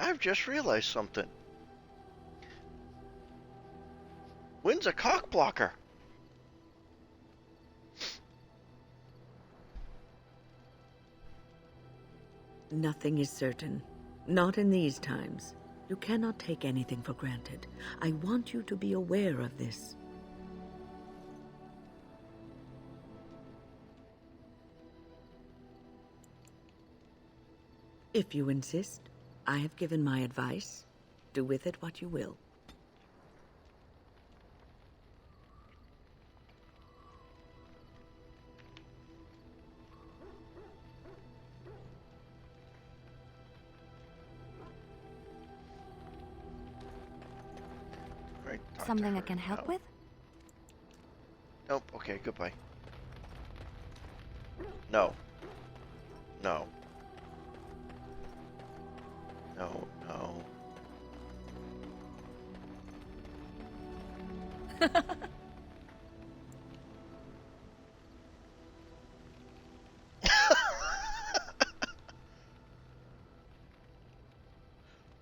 I've just realized something. Wynn's a cock blocker. Nothing is certain. Not in these times. You cannot take anything for granted. I want you to be aware of this. If you insist, I have given my advice. Do with it what you will. Right, Something I can help with? Nope. Okay, goodbye. No. No. No, no.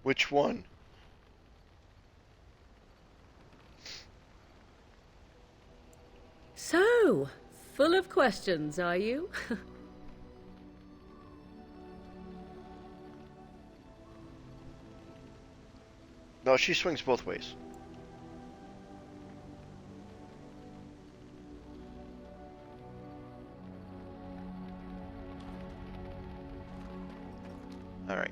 Which one? So, full of questions, are you? No, she swings both ways. All right.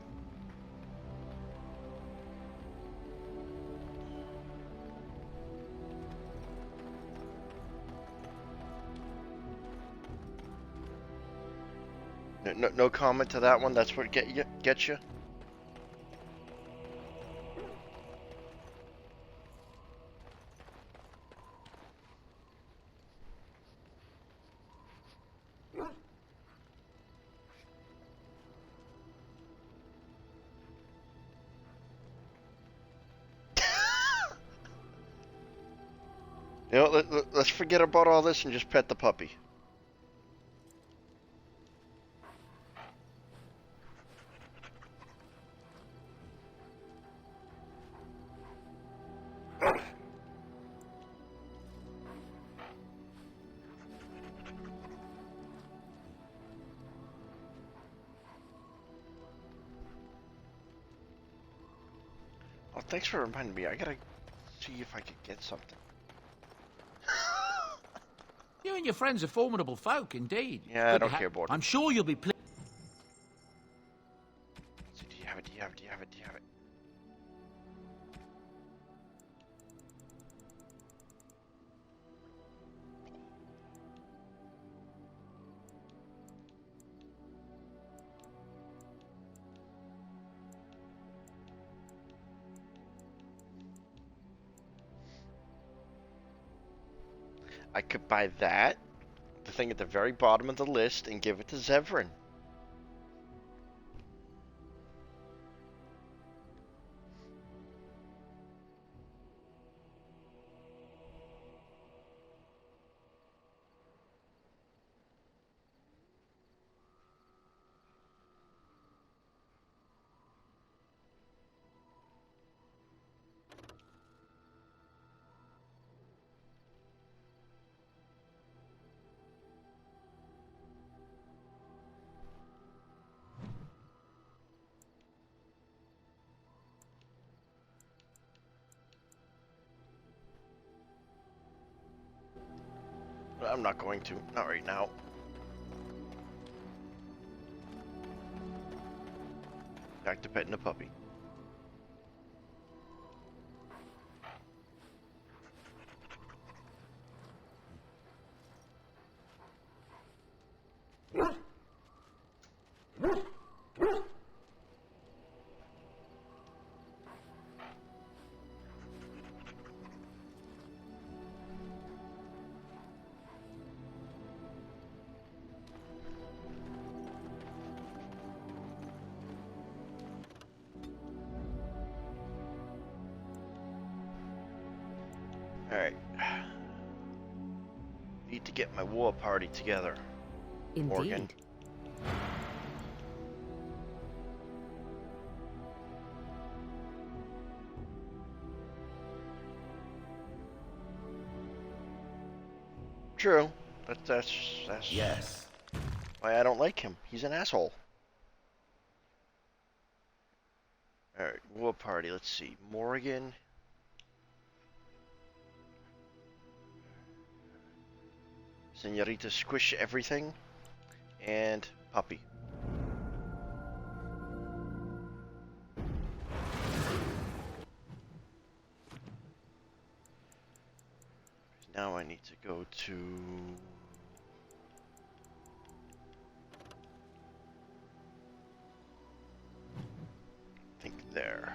No comment to that one. That's what gets you. You know, let's forget about all this and just pet the puppy. Oh, thanks for reminding me. I gotta see if I could get something. You and your friends are formidable folk, indeed. Yeah, I don't care about it. I'm sure you'll be pleased. Do you have it? Do you have it? Do you have it? Do you have it? I could buy that, the thing at the very bottom of the list, and give it to Zevran. But I'm not going to. Not right now. Back to petting the puppy. Alright. Need to get my war party together. Indeed. Morgan. True. That's Yes. why I don't like him. He's an asshole. Alright, war party, let's see. Morgan. Senorita Squish Everything. And Puppy. Now I need to go to... I think there.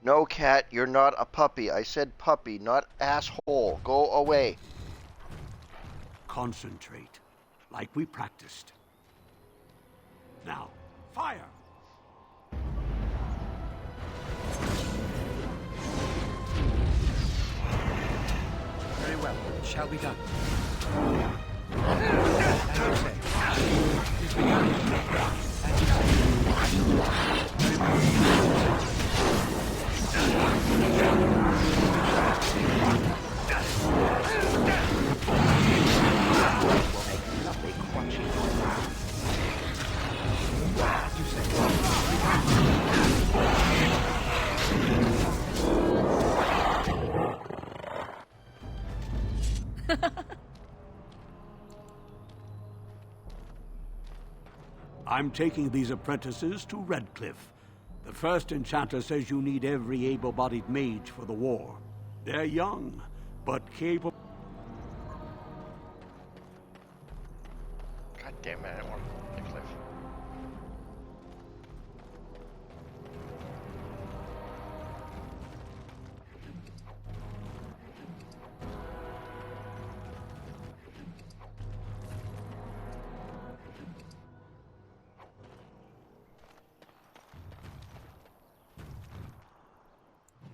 No, cat, you're not a puppy. I said puppy, not asshole. Go away. Concentrate, like we practiced. Now, fire! Very well. It shall be done. I'm taking these apprentices to Redcliffe. The first enchanter says you need every able-bodied mage for the war. They're young, but capable. God damn it, I don't want to cliff.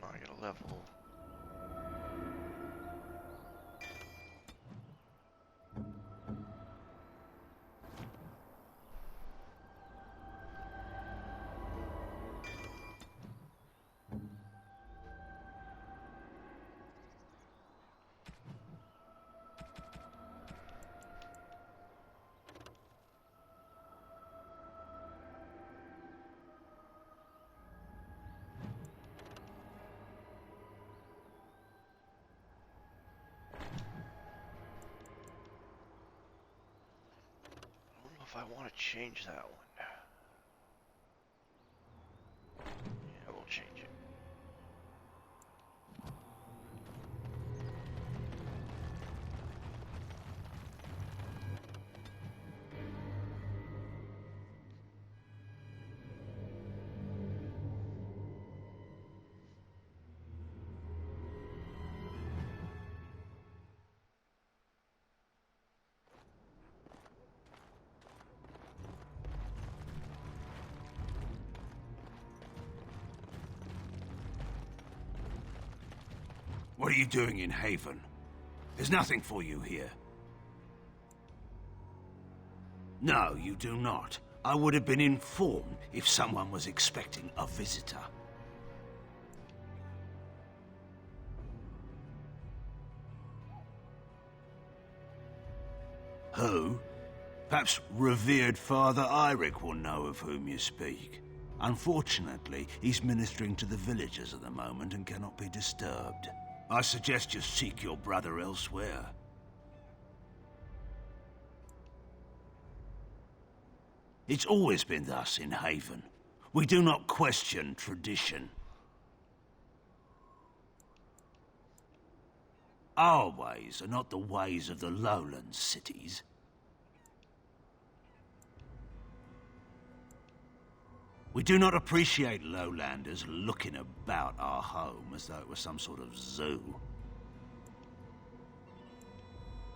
Oh, I got a level. If I want to change that one. Yeah, we'll change it. What are you doing in Haven? There's nothing for you here. No, you do not. I would have been informed if someone was expecting a visitor. Who? Perhaps revered Father Eirik will know of whom you speak. Unfortunately, he's ministering to the villagers at the moment and cannot be disturbed. I suggest you seek your brother elsewhere. It's always been thus in Haven. We do not question tradition. Our ways are not the ways of the lowland cities. We do not appreciate lowlanders looking about our home as though it was some sort of zoo.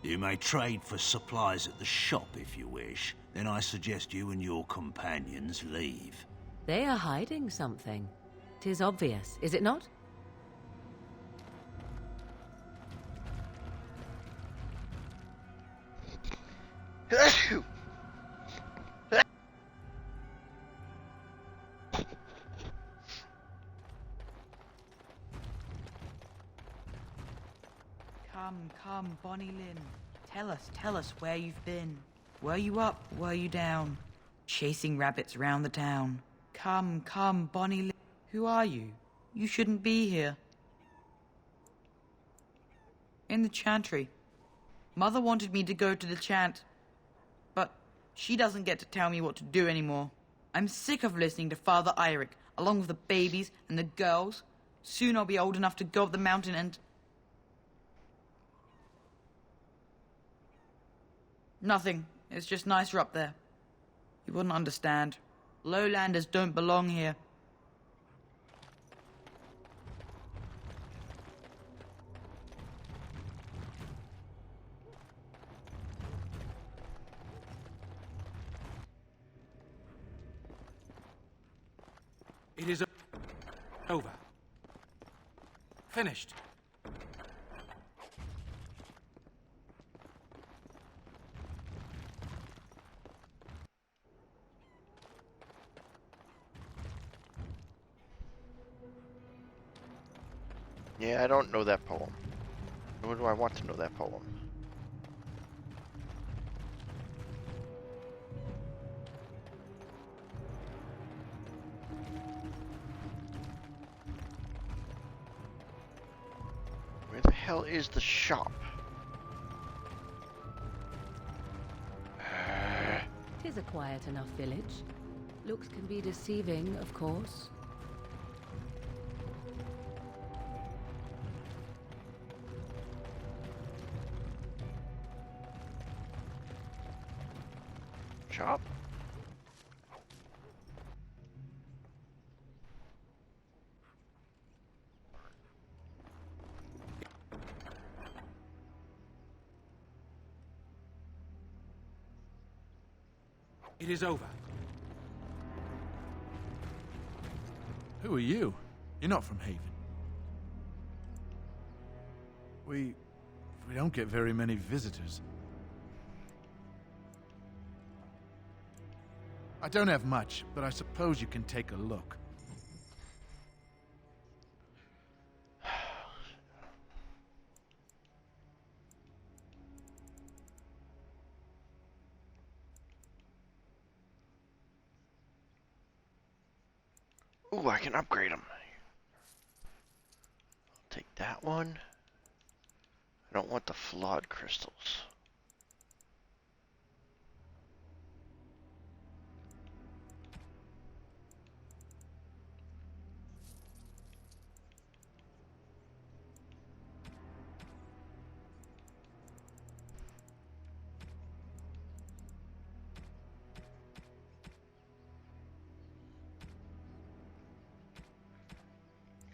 You may trade for supplies at the shop if you wish, Then I suggest you and your companions leave. They are hiding something. 'Tis obvious, is it not? Come, Bonnie Lynn. Tell us where you've been. Were you up, were you down? Chasing rabbits round the town. Come, Bonnie Lynn. Who are you? You shouldn't be here. In the chantry. Mother wanted me to go to the chant, but she doesn't get to tell me what to do anymore. I'm sick of listening to Father Eirik, along with the babies and the girls. Soon I'll be old enough to go up the mountain and... Nothing. It's just nicer up there. You wouldn't understand. Lowlanders don't belong here. It is over. Finished. Yeah, I don't know that poem. Nor do I want to know that poem. Where the hell is the shop? Tis a quiet enough village. Looks can be deceiving, of course. Shop? It is over. Who are you? You're not from Haven. We don't get very many visitors. I don't have much, but I suppose you can take a look. Ooh, I can upgrade them. I'll take that one. I don't want the flawed crystals.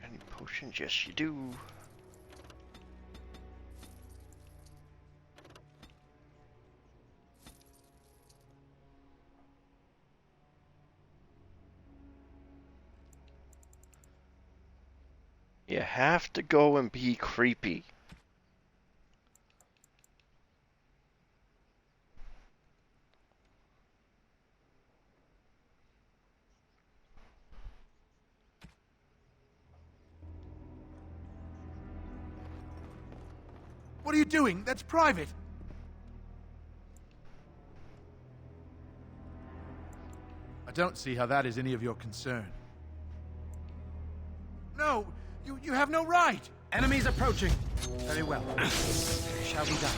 Any potions? Yes, you do. You have to go and be creepy. What are you doing? That's private. I don't see how that is any of your concern. No, you have no right. Enemies approaching. Very well. Shall be done.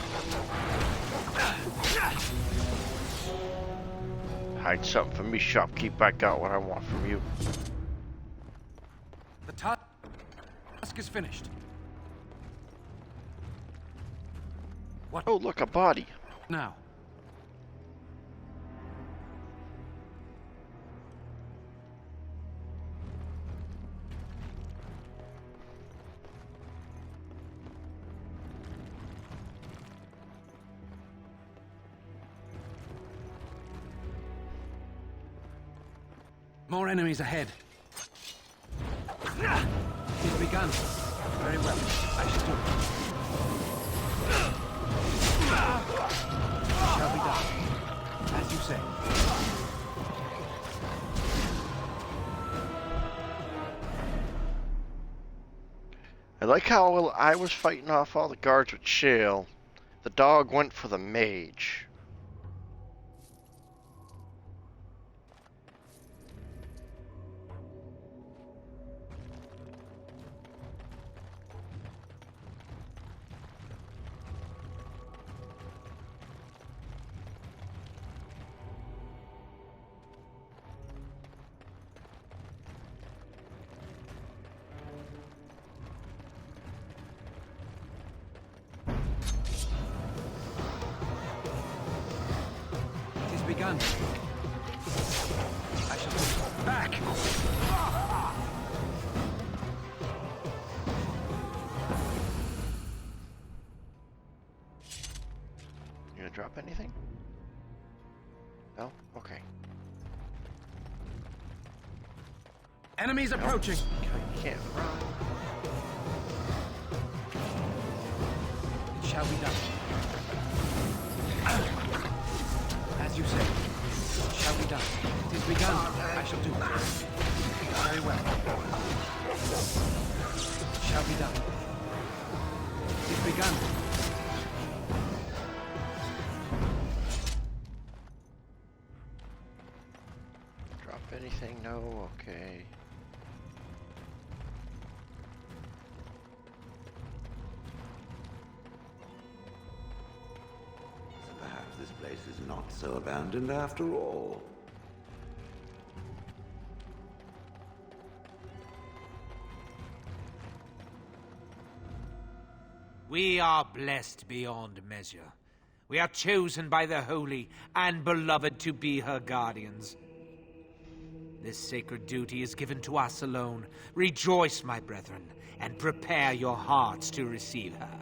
Hide something from me, shopkeep. I got what I want from you. The task is finished. What? Oh, look, a body. Now. More enemies ahead. It's begun. Very well. I shall do it. Shall be done. As you say. I like how while I was fighting off all the guards with Shale, the dog went for the mage. Begun. I shall go back. You gonna drop anything? No? Okay. Enemies approaching. You can't run. It shall be done. As you say, it shall be done. It is begun. I shall do it. Very well. It shall be done. It is begun. Drop anything? No? Okay. This place is not so abandoned after all. We are blessed beyond measure. We are chosen by the holy and beloved to be her guardians. This sacred duty is given to us alone. Rejoice, my brethren, and prepare your hearts to receive her.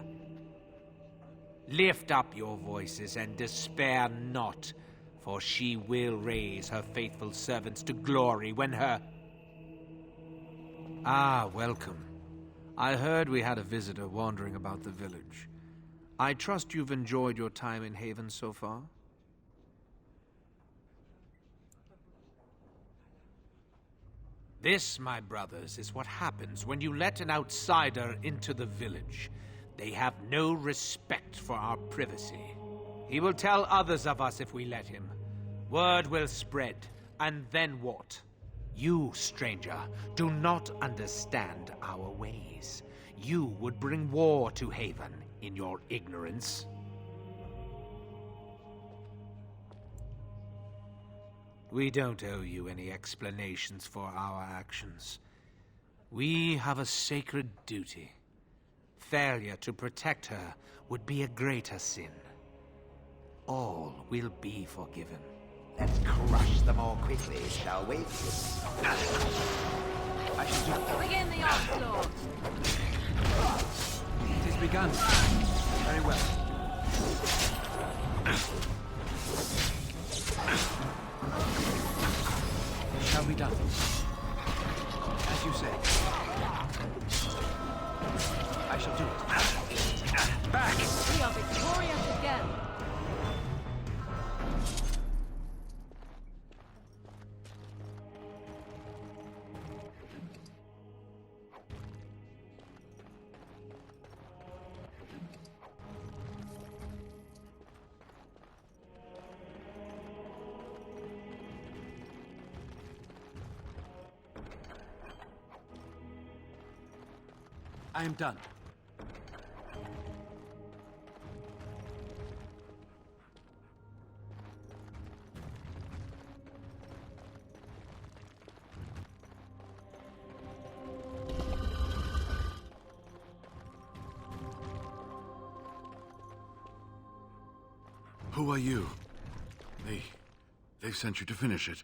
Lift up your voices and despair not, for she will raise her faithful servants to glory when her... Ah, welcome. I heard we had a visitor wandering about the village. I trust you've enjoyed your time in Haven so far? This, my brothers, is what happens when you let an outsider into the village. They have no respect for our privacy. He will tell others of us if we let him. Word will spread, and then what? You, stranger, do not understand our ways. You would bring war to Haven in your ignorance. We don't owe you any explanations for our actions. We have a sacred duty. Failure to protect her would be a greater sin. All will be forgiven. Let's crush them all quickly, shall we? I shall do it. Begin the onslaught. It is begun. Very well. It shall be done. As you say. I shall do it. Back! We are victorious again. I am done. Who are you? They've sent you to finish it.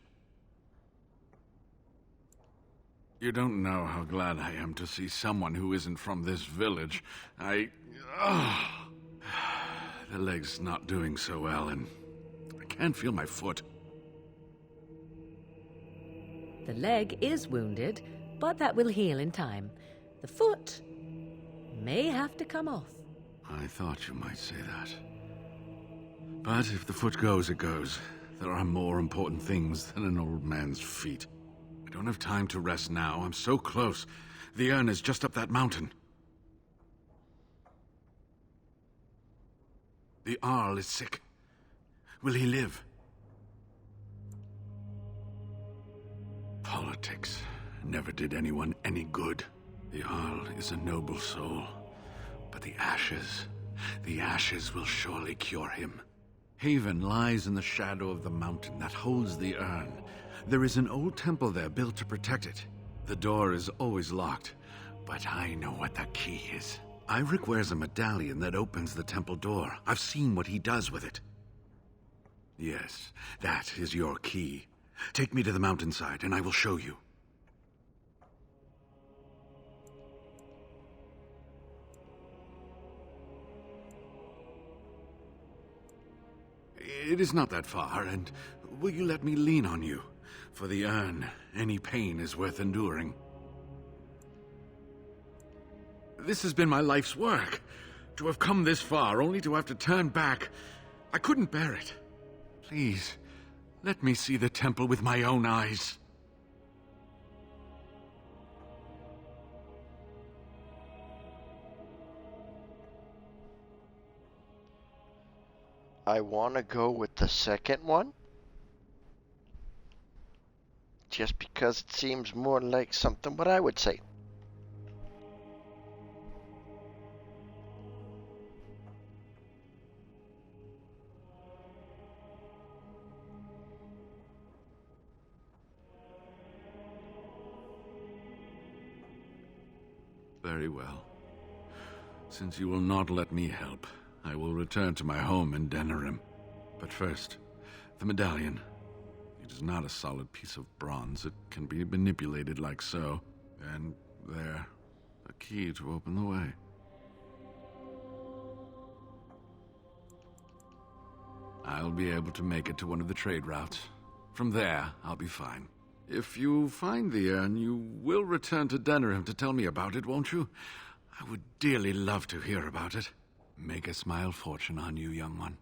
You don't know how glad I am to see someone who isn't from this village. The leg's not doing so well, and I can't feel my foot. The leg is wounded, but that will heal in time. The foot may have to come off. I thought you might say that. But if the foot goes, it goes. There are more important things than an old man's feet. I don't have time to rest now. I'm so close. The urn is just up that mountain. The Arl is sick. Will he live? Politics never did anyone any good. The Arl is a noble soul. But the ashes will surely cure him. Haven lies in the shadow of the mountain that holds the urn. There is an old temple there built to protect it. The door is always locked, but I know what the key is. Iric wears a medallion that opens the temple door. I've seen what he does with it. Yes, that is your key. Take me to the mountainside and I will show you. It is not that far, and will you let me lean on you? For the urn, any pain is worth enduring. This has been my life's work. To have come this far, only to have to turn back. I couldn't bear it. Please, let me see the temple with my own eyes. I want to go with the second one. Just because it seems more like something what I would say. Very well. Since you will not let me help, I will return to my home in Denerim. But first, the medallion. It is not a solid piece of bronze. It can be manipulated like so. And there, a key to open the way. I'll be able to make it to one of the trade routes. From there, I'll be fine. If you find the urn, you will return to Denerim to tell me about it, won't you? I would dearly love to hear about it. Make a smile fortune on you, young one.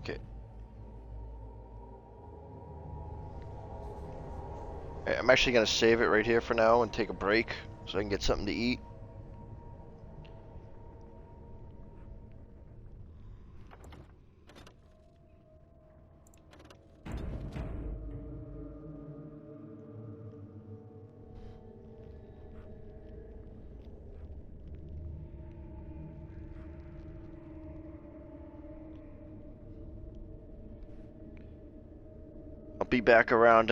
Okay. I'm actually going to save it right here for now and take a break so I can get something to eat. I'll be back around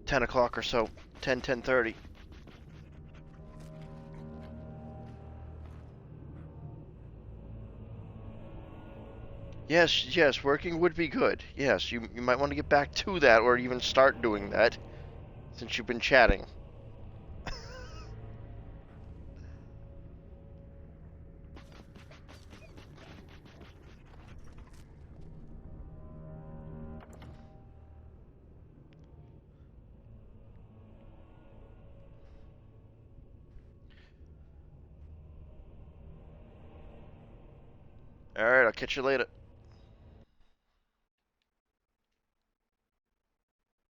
10 o'clock or so. 10:30. Yes, working would be good. Yes, you might want to get back to that or even start doing that since you've been chatting. Alright, I'll catch you later.